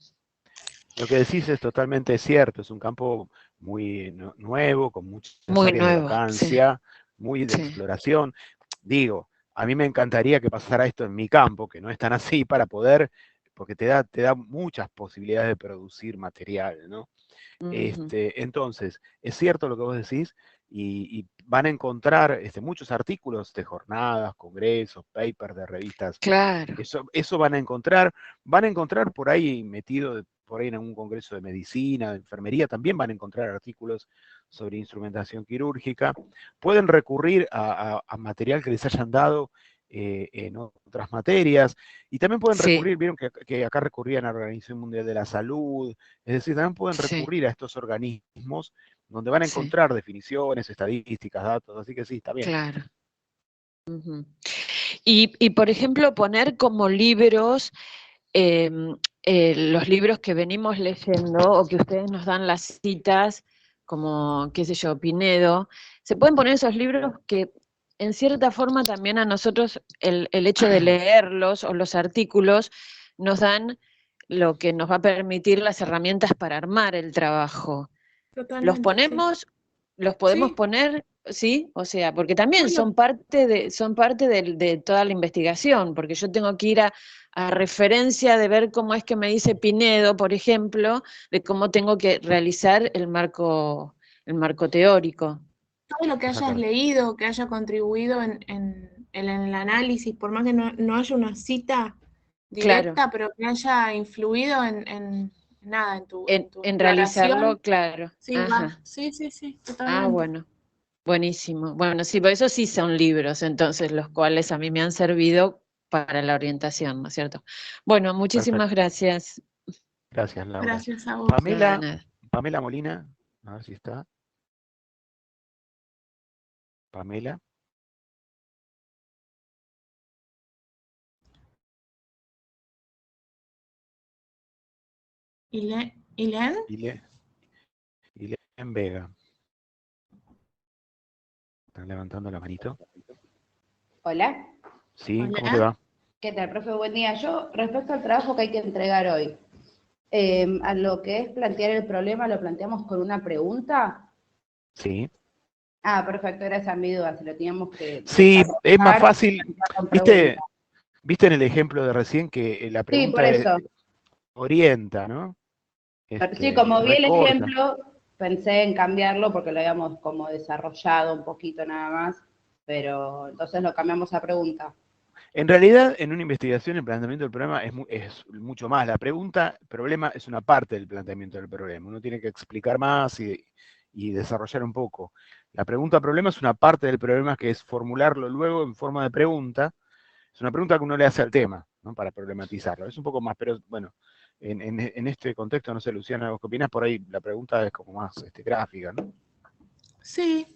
Speaker 1: Lo que decís es totalmente cierto. Es un campo muy nuevo, con muchas
Speaker 9: muy
Speaker 1: áreas de
Speaker 9: nuevo, sí,
Speaker 1: vacancia, muy de
Speaker 9: sí,
Speaker 1: exploración. Digo, a mí me encantaría que pasara esto en mi campo, que no es tan así, para poder, porque te da muchas posibilidades de producir material, ¿no?
Speaker 9: ujú,
Speaker 1: Entonces, es cierto lo que vos decís, y van a encontrar muchos artículos de jornadas, congresos, papers de revistas.
Speaker 9: claro,
Speaker 1: Eso van a encontrar por ahí metido, por ahí en algún congreso de medicina, de enfermería, también van a encontrar artículos sobre instrumentación quirúrgica. Pueden recurrir a material que les hayan dado en otras materias, y también pueden
Speaker 9: sí,
Speaker 1: recurrir, vieron que acá recurrían a la Organización Mundial de la Salud, es decir, también pueden
Speaker 9: sí,
Speaker 1: recurrir a estos organismos donde van a
Speaker 9: sí,
Speaker 1: encontrar definiciones, estadísticas, datos, así que sí, está bien.
Speaker 9: claro. Ujú. Y, por ejemplo, poner como libros los libros que venimos leyendo o que ustedes nos dan las citas, como, qué sé yo, Pinedo, se pueden poner esos libros que en cierta forma también a nosotros el hecho de leerlos o los artículos nos dan lo que nos va a permitir las herramientas para armar el trabajo. ¿Los
Speaker 2: Totalmente, sí.
Speaker 9: ponemos? ¿Los podemos
Speaker 2: Sí,
Speaker 9: poner? Sí, o sea, porque también
Speaker 2: obvio.
Speaker 9: son parte de toda la investigación, porque yo tengo que ir a referencia de ver cómo es que me dice Pinedo, por ejemplo, de cómo tengo que realizar el marco teórico.
Speaker 2: Todo lo que hayas
Speaker 1: Exactamente.
Speaker 2: leído, que haya contribuido en el análisis, por más que no haya una cita
Speaker 9: Claro,
Speaker 2: directa, pero que haya influido en nada, en tu
Speaker 9: en realizarlo,
Speaker 2: exploración,
Speaker 9: claro.
Speaker 2: sí, va.
Speaker 9: Ajá.
Speaker 2: Sí,
Speaker 9: Ah,
Speaker 2: totalmente.
Speaker 9: bueno, buenísimo. Bueno, sí, por eso sí son libros, entonces, los cuales a mí me han servido para la orientación, ¿no es cierto? Bueno, muchísimas
Speaker 1: Perfecto.
Speaker 9: gracias.
Speaker 1: Gracias, Laura.
Speaker 2: Gracias a vos.
Speaker 9: No, de
Speaker 1: Pamela,
Speaker 9: nada.
Speaker 1: Pamela Molina, a ver si está. Pamela.
Speaker 2: ¿Ilén?
Speaker 1: Ilén Vega. ¿Están levantando la manito?
Speaker 10: Hola,
Speaker 1: Sí, ¿cómo te
Speaker 2: Hola.
Speaker 1: va?
Speaker 10: ¿qué tal, profe? Buen día. Yo, respecto al trabajo que hay que entregar hoy, a lo que es plantear el problema, ¿lo planteamos con una pregunta?
Speaker 1: Sí.
Speaker 10: Ah, perfecto, era esa mi duda, si lo teníamos que
Speaker 1: Sí, es más
Speaker 10: desarrollar
Speaker 1: fácil.
Speaker 10: con pregunta.
Speaker 1: ¿Viste en el ejemplo de recién que la
Speaker 10: Sí, por
Speaker 1: pregunta
Speaker 10: eso.
Speaker 1: orienta, ¿no?
Speaker 10: Sí, como vi el
Speaker 1: Recorta.
Speaker 10: ejemplo, pensé en cambiarlo porque lo habíamos como desarrollado un poquito nada más, pero entonces lo cambiamos a pregunta.
Speaker 1: En realidad, en una investigación, el planteamiento del problema es mucho más. La problema es una parte del planteamiento del problema. Uno tiene que explicar más y desarrollar un poco. La pregunta-problema es una parte del problema que es formularlo luego en forma de pregunta. Es una pregunta que uno le hace al tema, ¿no? Para problematizarlo. Es un poco más, pero bueno, en este contexto, no sé, Luciana, ¿vos qué opinás? Por ahí la pregunta es como más gráfica, ¿no?
Speaker 2: Sí,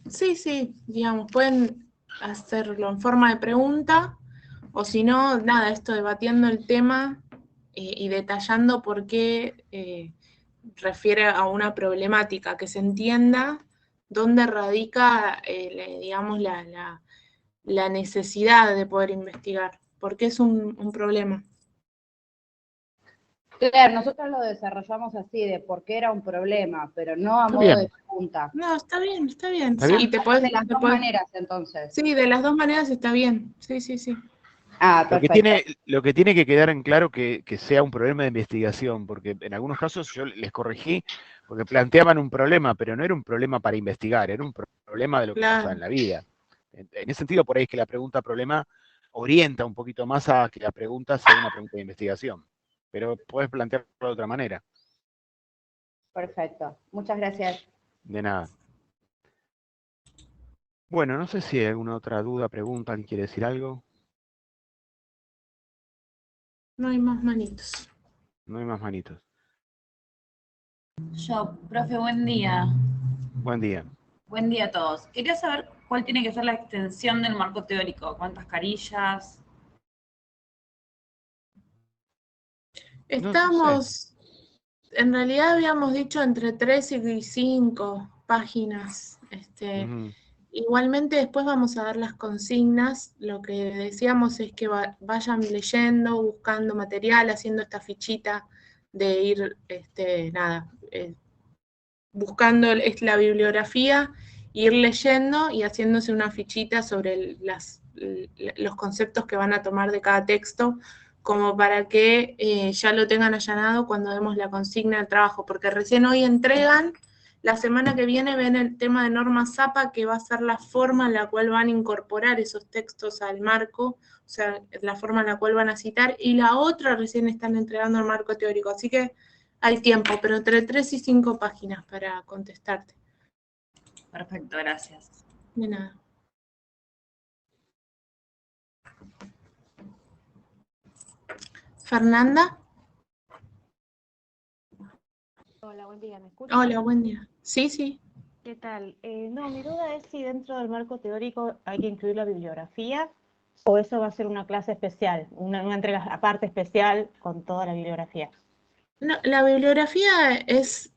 Speaker 2: digamos, pueden hacerlo en forma de pregunta, o si no, nada, esto debatiendo el tema y detallando por qué refiere a una problemática, que se entienda dónde radica, digamos, la necesidad de poder investigar, porque es un problema.
Speaker 10: Claro, nosotros lo desarrollamos así, de por qué era un problema, pero no a
Speaker 1: Está
Speaker 10: modo de
Speaker 1: bien.
Speaker 10: pregunta.
Speaker 2: No, está bien.
Speaker 1: ¿Está
Speaker 2: Sí,
Speaker 1: bien?
Speaker 2: y
Speaker 10: De las dos maneras, entonces.
Speaker 2: Sí, de las dos maneras está bien. Sí.
Speaker 10: Ah, perfecto.
Speaker 1: Lo que tiene que quedar en claro que sea un problema de investigación, porque en algunos casos yo les corregí, porque planteaban un problema, pero no era un problema para investigar, era un problema de lo que pasaba
Speaker 2: Claro.
Speaker 1: en la vida. En ese sentido, por ahí es que la pregunta-problema orienta un poquito más a que la pregunta sea una pregunta de investigación, pero puedes plantearlo de otra manera.
Speaker 10: Perfecto. Muchas gracias.
Speaker 1: De nada. Bueno, no sé si hay alguna otra duda, pregunta, ¿alguien quiere decir algo?
Speaker 2: No hay más manitos.
Speaker 1: No hay más manitos.
Speaker 11: Yo, profe, buen día.
Speaker 1: Buen día.
Speaker 11: Buen día a todos. Quería saber cuál tiene que ser la extensión del marco teórico, cuántas carillas.
Speaker 2: Estamos, en realidad habíamos dicho entre 3 y 5 páginas. Igualmente después vamos a dar las consignas. Lo que decíamos es que vayan leyendo, buscando material, haciendo esta fichita de ir, buscando la bibliografía, ir leyendo y haciéndose una fichita sobre los conceptos que van a tomar de cada texto, como para que ya lo tengan allanado cuando demos la consigna de trabajo, porque recién hoy entregan, la semana que viene ven el tema de norma ZAPA, que va a ser la forma en la cual van a incorporar esos textos al marco, o sea, la forma en la cual van a citar, y la otra recién están entregando el marco teórico, así que hay tiempo, pero entre 3 y 5 páginas para contestarte.
Speaker 11: Perfecto, gracias.
Speaker 2: De nada. ¿Fernanda?
Speaker 12: Hola, buen día, ¿me escuchan?
Speaker 2: Hola, buen día. Sí.
Speaker 12: ¿Qué tal? No, mi duda es si dentro del marco teórico hay que incluir la bibliografía o eso va a ser una clase especial, una entrega aparte especial con toda la bibliografía.
Speaker 2: No, la bibliografía es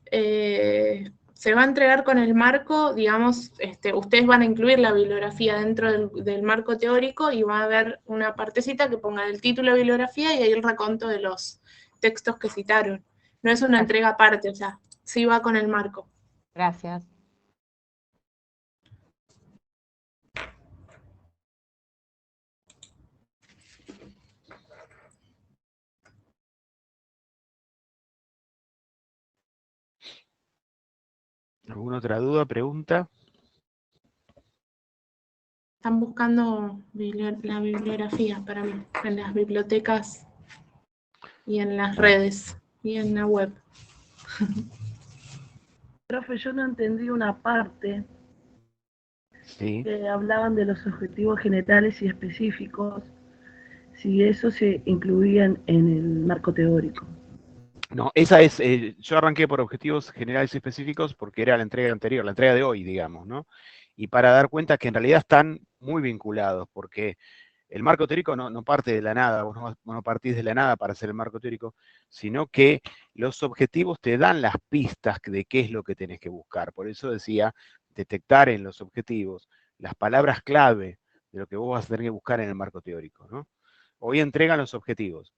Speaker 2: se va a entregar con el marco, digamos, ustedes van a incluir la bibliografía dentro del marco teórico y va a haber una partecita que ponga el título de bibliografía y ahí el reconto de los textos que citaron. No es una entrega aparte, o sea, sí va con el marco.
Speaker 12: Gracias.
Speaker 1: ¿Alguna otra duda, pregunta?
Speaker 2: Están buscando la bibliografía para mí, en las bibliotecas y en las redes y en la web.
Speaker 13: Profe, yo no entendí una parte
Speaker 1: Sí.
Speaker 13: que hablaban de los objetivos generales y específicos, si eso se incluían en el marco teórico.
Speaker 1: No, esa es, yo arranqué por objetivos generales y específicos porque era la entrega anterior, la entrega de hoy, digamos, ¿no? Y para dar cuenta que en realidad están muy vinculados, porque el marco teórico no parte de la nada, vos no partís de la nada para hacer el marco teórico, sino que los objetivos te dan las pistas de qué es lo que tenés que buscar. Por eso decía, detectar en los objetivos las palabras clave de lo que vos vas a tener que buscar en el marco teórico, ¿no? Hoy entregan los objetivos.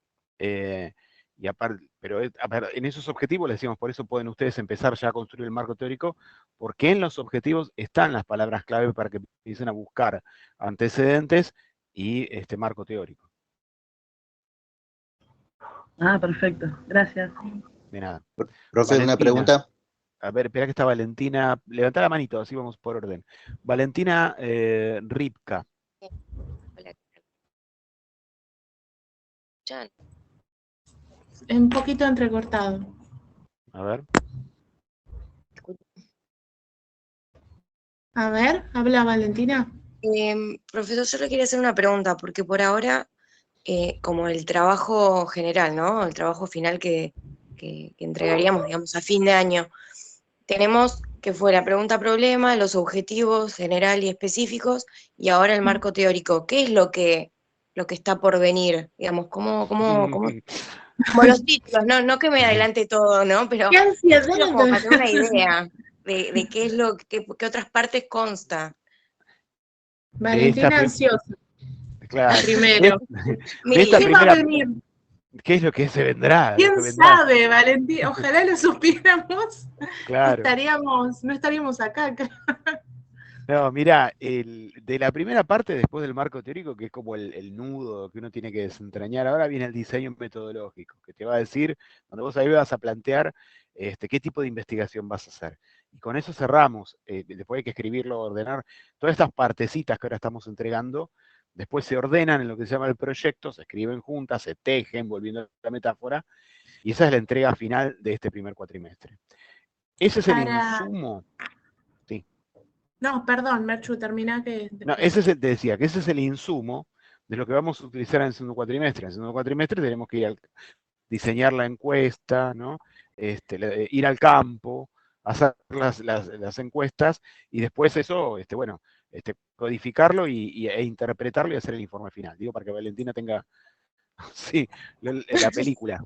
Speaker 1: Y aparte, pero en esos objetivos, les decimos, por eso pueden ustedes empezar ya a construir el marco teórico, porque en los objetivos están las palabras clave para que empiecen a buscar antecedentes y marco teórico.
Speaker 13: Ah, perfecto, gracias.
Speaker 1: De nada.
Speaker 3: Profe,
Speaker 1: Valentina.
Speaker 3: una pregunta.
Speaker 1: A ver, espera que está Valentina. Levantá la manito, así vamos por orden. Valentina Ripka.
Speaker 2: Un poquito entrecortado.
Speaker 1: A ver.
Speaker 2: A ver, habla Valentina.
Speaker 14: Profesor, yo le quería hacer una pregunta, porque por ahora, como el trabajo general, ¿no? El trabajo final que entregaríamos, digamos, a fin de año, tenemos que fue la pregunta-problema, los objetivos general y específicos, y ahora el marco teórico. ¿Qué es lo que está por venir? Digamos, como los títulos, no que me adelante todo, ¿no? Pero
Speaker 2: ¡Qué ansiedad!
Speaker 14: como para tener una idea de qué es qué otras partes consta.
Speaker 2: Valentina ansiosa.
Speaker 1: Claro.
Speaker 2: Primero.
Speaker 1: De esta primera, ¿qué es lo que se vendrá?
Speaker 2: ¿Quién sabe, Valentina? Ojalá lo supiéramos.
Speaker 1: Claro.
Speaker 2: No estaríamos acá.
Speaker 1: No, mira, de la primera parte, después del marco teórico, que es como el nudo que uno tiene que desentrañar, ahora viene el diseño metodológico, que te va a decir, donde vos ahí vas a plantear qué tipo de investigación vas a hacer. Y con eso cerramos, después hay que escribirlo, ordenar, todas estas partecitas que ahora estamos entregando, después se ordenan en lo que se llama el proyecto, se escriben juntas, se tejen, volviendo a la metáfora, y esa es la entrega final de este primer cuatrimestre. Ese es el insumo. Sí.
Speaker 2: No, perdón, Merchu, termina que...
Speaker 1: No, te decía que ese es el insumo de lo que vamos a utilizar en el segundo cuatrimestre. En el segundo cuatrimestre tenemos que ir diseñar la encuesta, ¿no? Ir al campo, hacer las encuestas, y después eso, codificarlo e interpretarlo y hacer el informe final. Digo, para que Valentina tenga, sí, la película.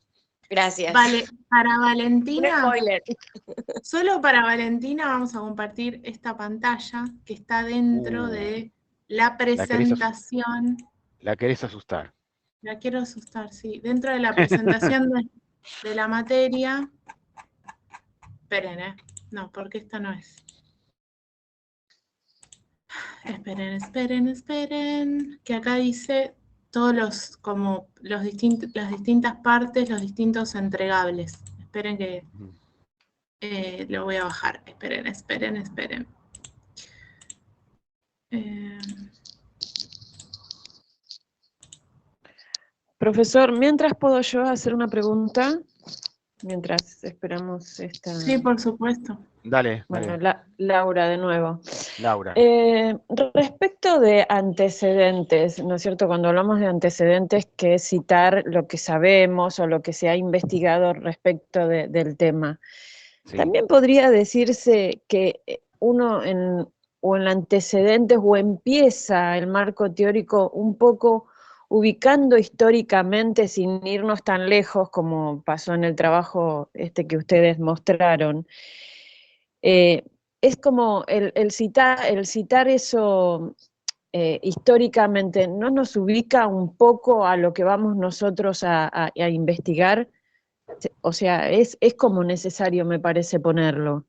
Speaker 14: Gracias.
Speaker 2: Vale, para Valentina,
Speaker 14: spoiler.
Speaker 2: Solo para Valentina vamos a compartir esta pantalla que está dentro de la presentación.
Speaker 1: La querés asustar.
Speaker 2: La quiero asustar, sí. Dentro de la presentación de la materia. Esperen, no, porque esta no es. Esperen, que acá dice todos las distintas partes, los distintos entregables. Esperen que lo voy a bajar. Esperen.
Speaker 9: Profesor, mientras puedo yo hacer una pregunta, mientras esperamos esta...
Speaker 2: Sí, por supuesto.
Speaker 1: Dale.
Speaker 9: Bueno, Laura de nuevo.
Speaker 1: Laura.
Speaker 9: Respecto de antecedentes, ¿no es cierto? Cuando hablamos de antecedentes, que es citar lo que sabemos o lo que se ha investigado respecto del tema. Sí. También podría decirse que uno en antecedentes o empieza el marco teórico un poco ubicando históricamente sin irnos tan lejos como pasó en el trabajo que ustedes mostraron. es como el citar eso históricamente, ¿no nos ubica un poco a lo que vamos nosotros a investigar? O sea, es como necesario, me parece, ponerlo.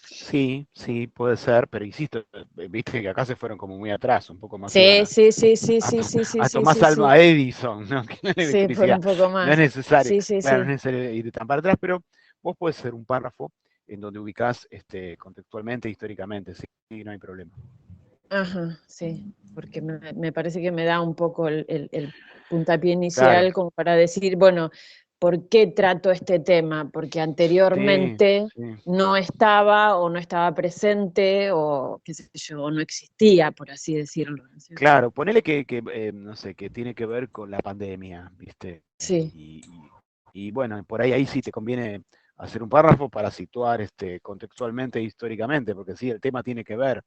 Speaker 1: Sí, sí, puede ser, pero insisto, viste que acá se fueron como muy atrás, un poco más
Speaker 9: Sí,
Speaker 1: iban a
Speaker 9: sí,
Speaker 1: Tomás Alva Edison, ¿no? Que la
Speaker 9: sí, por
Speaker 1: electricidad
Speaker 9: un poco
Speaker 1: no
Speaker 9: más.
Speaker 1: es necesario,
Speaker 9: Sí.
Speaker 1: claro, no es necesario ir tan para atrás, pero vos podés hacer un párrafo en donde ubicás contextualmente, históricamente, sí, no hay problema.
Speaker 9: Ajá, sí, porque me parece que me da un poco el puntapié inicial
Speaker 1: Claro.
Speaker 9: como para decir, bueno, ¿por qué trato este tema? Porque anteriormente no estaba o no estaba presente o qué sé yo, no existía, por así decirlo. ¿no es cierto?
Speaker 1: Claro, ponele que no sé, que tiene que ver con la pandemia, ¿viste?
Speaker 9: Sí.
Speaker 1: Y bueno, por ahí sí te conviene hacer un párrafo para situar contextualmente e históricamente, porque sí, el tema tiene que ver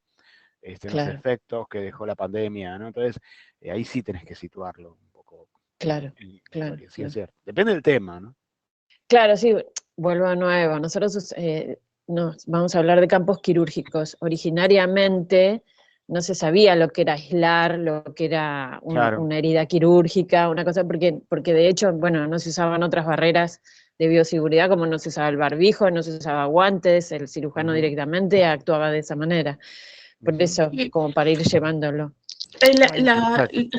Speaker 1: los
Speaker 9: Claro.
Speaker 1: efectos que dejó la pandemia, ¿no? Entonces, ahí sí tenés que situarlo un poco.
Speaker 9: Claro,
Speaker 1: en
Speaker 9: claro.
Speaker 1: historia, sí, es cierto. Depende del tema, ¿no?
Speaker 9: Claro, sí, vuelvo a nuevo. Nosotros vamos a hablar de campos quirúrgicos. Originariamente no se sabía lo que era aislar, lo que era una herida quirúrgica, una cosa, porque de hecho, bueno, no se usaban otras barreras de bioseguridad, como no se usaba el barbijo, no se usaba guantes, el cirujano directamente actuaba de esa manera. Por eso, como para ir llevándolo.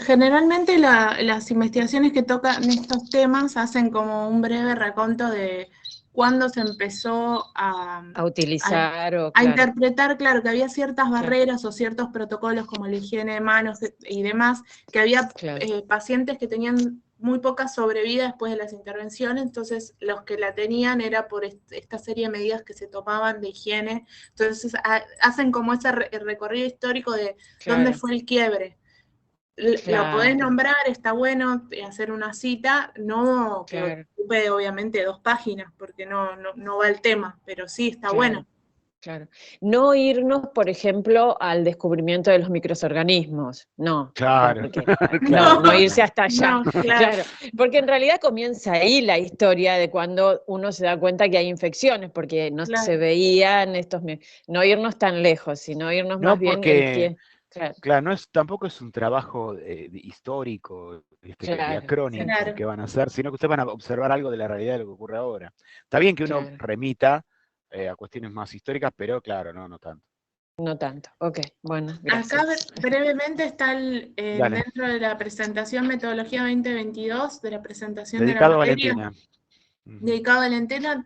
Speaker 2: Generalmente las investigaciones que tocan estos temas hacen como un breve raconto de cuándo se empezó a
Speaker 9: utilizar
Speaker 2: a interpretar, claro, que había ciertas barreras o ciertos protocolos como la higiene de manos y demás, que había pacientes que tenían muy poca sobrevida después de las intervenciones, entonces los que la tenían era por esta serie de medidas que se tomaban de higiene, entonces hacen como ese recorrido histórico de dónde fue el quiebre. Lo podés nombrar, está bueno hacer una cita, no que ocupe obviamente 2 páginas, porque no va el tema, pero sí está bueno.
Speaker 9: Claro. No irnos, por ejemplo, al descubrimiento de los microorganismos, no.
Speaker 1: Claro.
Speaker 9: No irse hasta allá.
Speaker 2: No, claro.
Speaker 9: Porque en realidad comienza ahí la historia de cuando uno se da cuenta que hay infecciones, porque no se veían no irnos tan lejos, sino irnos más bien
Speaker 1: porque, claro, tampoco es un trabajo histórico, diacrónico que van a hacer, sino que ustedes van a observar algo de la realidad de lo que ocurre ahora. Está bien que uno remita a cuestiones más históricas, pero claro, no tanto.
Speaker 9: No tanto, ok, bueno, gracias.
Speaker 2: Acá brevemente está dentro de la presentación Metodología 2022, de la presentación
Speaker 1: dedicado
Speaker 2: de la materia.
Speaker 1: A Valentina.
Speaker 2: Dedicado a Valentina,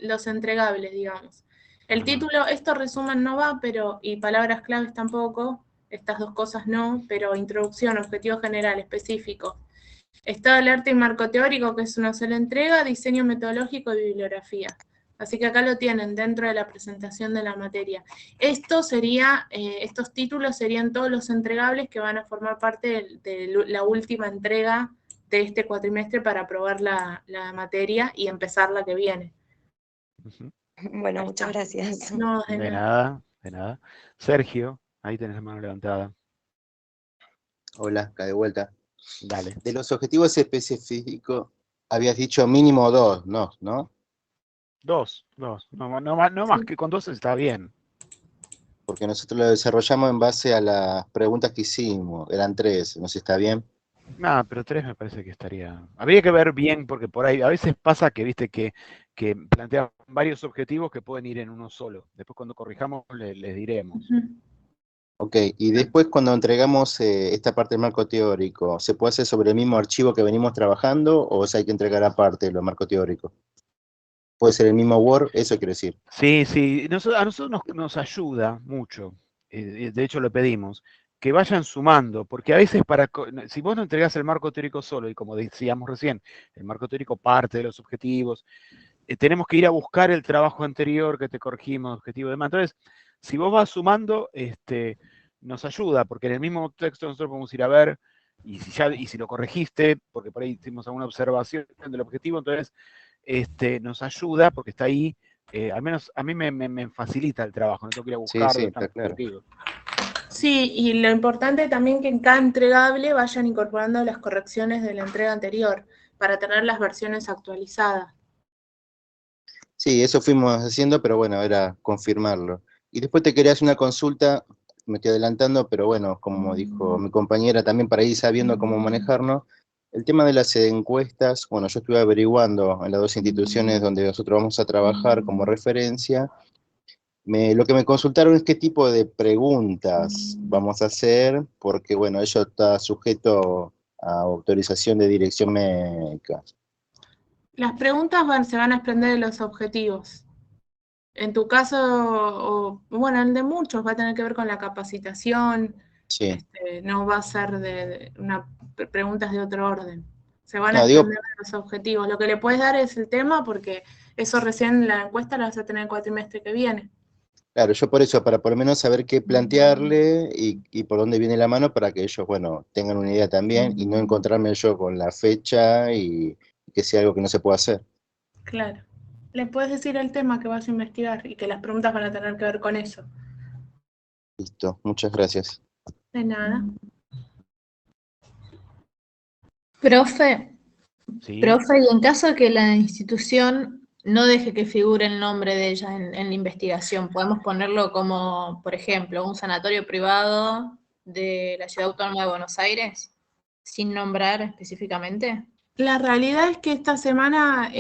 Speaker 2: los entregables, digamos. El título, esto resumen no va, y palabras claves tampoco, estas 2 cosas no, pero introducción, objetivo general, específico. Estado del arte y marco teórico, que es una sola entrega, diseño metodológico y bibliografía. Así que acá lo tienen dentro de la presentación de la materia. Estos títulos serían todos los entregables que van a formar parte de la última entrega de este cuatrimestre para aprobar la materia y empezar la que viene.
Speaker 14: Bueno, muchas gracias.
Speaker 2: No,
Speaker 1: de nada. Sergio, ahí tenés la mano levantada.
Speaker 3: Hola, acá de vuelta.
Speaker 1: Dale.
Speaker 3: De los objetivos específicos, habías dicho mínimo 2, ¿no?
Speaker 1: 2, no más que con 2 está bien.
Speaker 3: Porque nosotros lo desarrollamos en base a las preguntas que hicimos, eran 3, ¿no sé si está bien?
Speaker 1: No, pero 3 me parece que estaría... Habría que ver bien, porque por ahí a veces pasa que, viste, que plantean varios objetivos que pueden ir en uno solo. Después cuando corrijamos les diremos.
Speaker 3: Ok, y después cuando entregamos esta parte del marco teórico, ¿se puede hacer sobre el mismo archivo que venimos trabajando o hay que entregar aparte los marcos teóricos? ¿Puede ser el mismo Word? Eso quiero decir.
Speaker 1: Sí, a nosotros nos ayuda mucho, de hecho lo pedimos, que vayan sumando, porque a veces si vos no entregás el marco teórico solo, y como decíamos recién, el marco teórico parte de los objetivos, tenemos que ir a buscar el trabajo anterior que te corregimos, objetivo de demás. Entonces, si vos vas sumando, nos ayuda, porque en el mismo texto nosotros podemos ir a ver, y si lo corregiste, porque por ahí hicimos alguna observación del objetivo, entonces nos ayuda, porque está ahí, al menos a mí me facilita el trabajo, no tengo que ir a buscarlo.
Speaker 3: Sí, está claro.
Speaker 2: Sí, y lo importante también que en cada entregable vayan incorporando las correcciones de la entrega anterior, para tener las versiones actualizadas.
Speaker 3: Sí, eso fuimos haciendo, pero bueno, era confirmarlo. Y después te quería hacer una consulta, me estoy adelantando, pero bueno, como dijo mi compañera, también para ir sabiendo cómo manejarnos, el tema de las encuestas, bueno, yo estuve averiguando en las dos instituciones donde nosotros vamos a trabajar como referencia. Lo que me consultaron es qué tipo de preguntas vamos a hacer, porque bueno, eso está sujeto a autorización de dirección médica.
Speaker 2: Las preguntas se van a desprender de los objetivos. En tu caso, o bueno, el de muchos, va a tener que ver con la capacitación,
Speaker 3: Sí.
Speaker 2: No va a ser preguntas de otro orden. Se van a
Speaker 3: No, digo,
Speaker 2: desprender de los objetivos. Lo que le puedes dar es el tema, porque eso recién la encuesta la vas a tener el cuatrimestre que viene.
Speaker 3: claro, yo por eso, para por lo menos saber qué plantearle y por dónde viene la mano para que ellos, bueno, tengan una idea también y no encontrarme yo con la fecha y que sea algo que no se pueda hacer.
Speaker 2: Claro. Le puedes decir el tema que vas a investigar y que las preguntas van a tener que ver con eso.
Speaker 3: Listo, muchas gracias.
Speaker 2: De nada.
Speaker 15: Profe,
Speaker 1: Sí.
Speaker 15: profe, y en caso de que la institución no deje que figure el nombre de ella en la investigación, ¿podemos ponerlo como, por ejemplo, un sanatorio privado de la Ciudad Autónoma de Buenos Aires, sin nombrar específicamente?
Speaker 2: La realidad es que esta semana,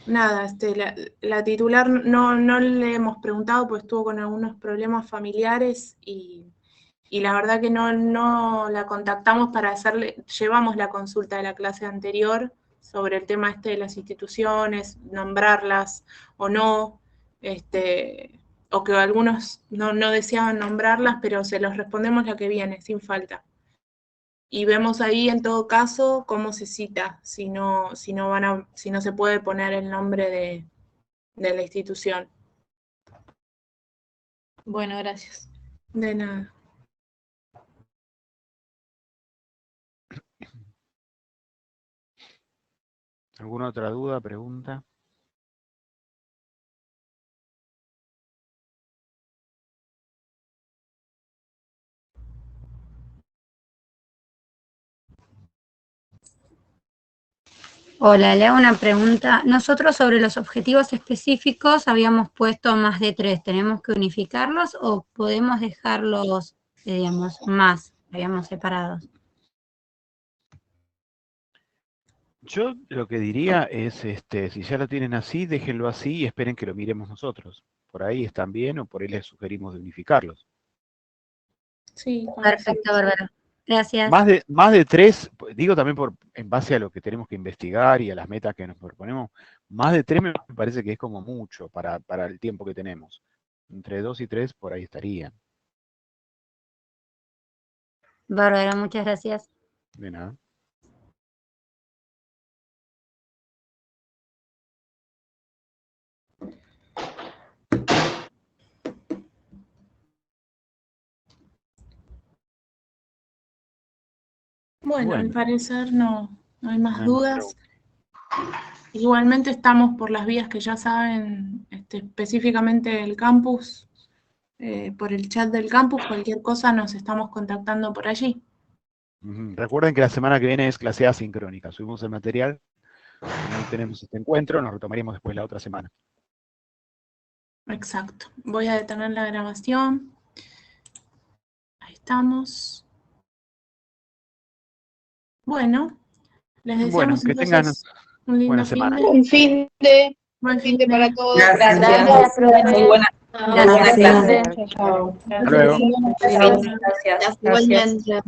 Speaker 2: la titular no le hemos preguntado, pues estuvo con algunos problemas familiares y la verdad que no la contactamos para llevamos la consulta de la clase anterior sobre el tema de las instituciones, nombrarlas o no, o que algunos no deseaban nombrarlas, pero se los respondemos la que viene, sin falta. Y vemos ahí en todo caso cómo se cita, si no se puede poner el nombre de la institución.
Speaker 15: Bueno, gracias.
Speaker 2: De nada.
Speaker 1: ¿Alguna otra duda, pregunta?
Speaker 16: Hola, le hago una pregunta. Nosotros sobre los objetivos específicos habíamos puesto más de 3. ¿Tenemos que unificarlos o podemos dejarlos, digamos, más, habíamos separados?
Speaker 1: Yo lo que diría es, si ya lo tienen así, déjenlo así y esperen que lo miremos nosotros. Por ahí están bien o por ahí les sugerimos de unificarlos.
Speaker 2: Sí.
Speaker 16: Perfecto, Bárbara. Gracias.
Speaker 1: Más de 3, digo también en base a lo que tenemos que investigar y a las metas que nos proponemos, más de 3 me parece que es como mucho para el tiempo que tenemos. Entre 2 y 3 por ahí estarían.
Speaker 16: Bárbara, muchas gracias.
Speaker 1: De nada.
Speaker 2: Bueno, al parecer no hay más
Speaker 1: No hay más
Speaker 2: dudas. Igualmente estamos por las vías que ya saben, específicamente el campus, por el chat del campus, cualquier cosa nos estamos contactando por allí.
Speaker 1: Recuerden que la semana que viene es clase asincrónica. Subimos el material, no tenemos este encuentro, nos retomaríamos después la otra semana.
Speaker 2: Exacto. Voy a detener la grabación. Ahí estamos. Bueno, les deseamos
Speaker 1: que tengan
Speaker 2: un lindo
Speaker 1: buena semana.
Speaker 2: Buen fin de para todos.
Speaker 11: Gracias. Muy buena.
Speaker 2: Gracias.
Speaker 11: Chao.
Speaker 1: Hasta luego.
Speaker 11: Gracias.
Speaker 2: Igualmente.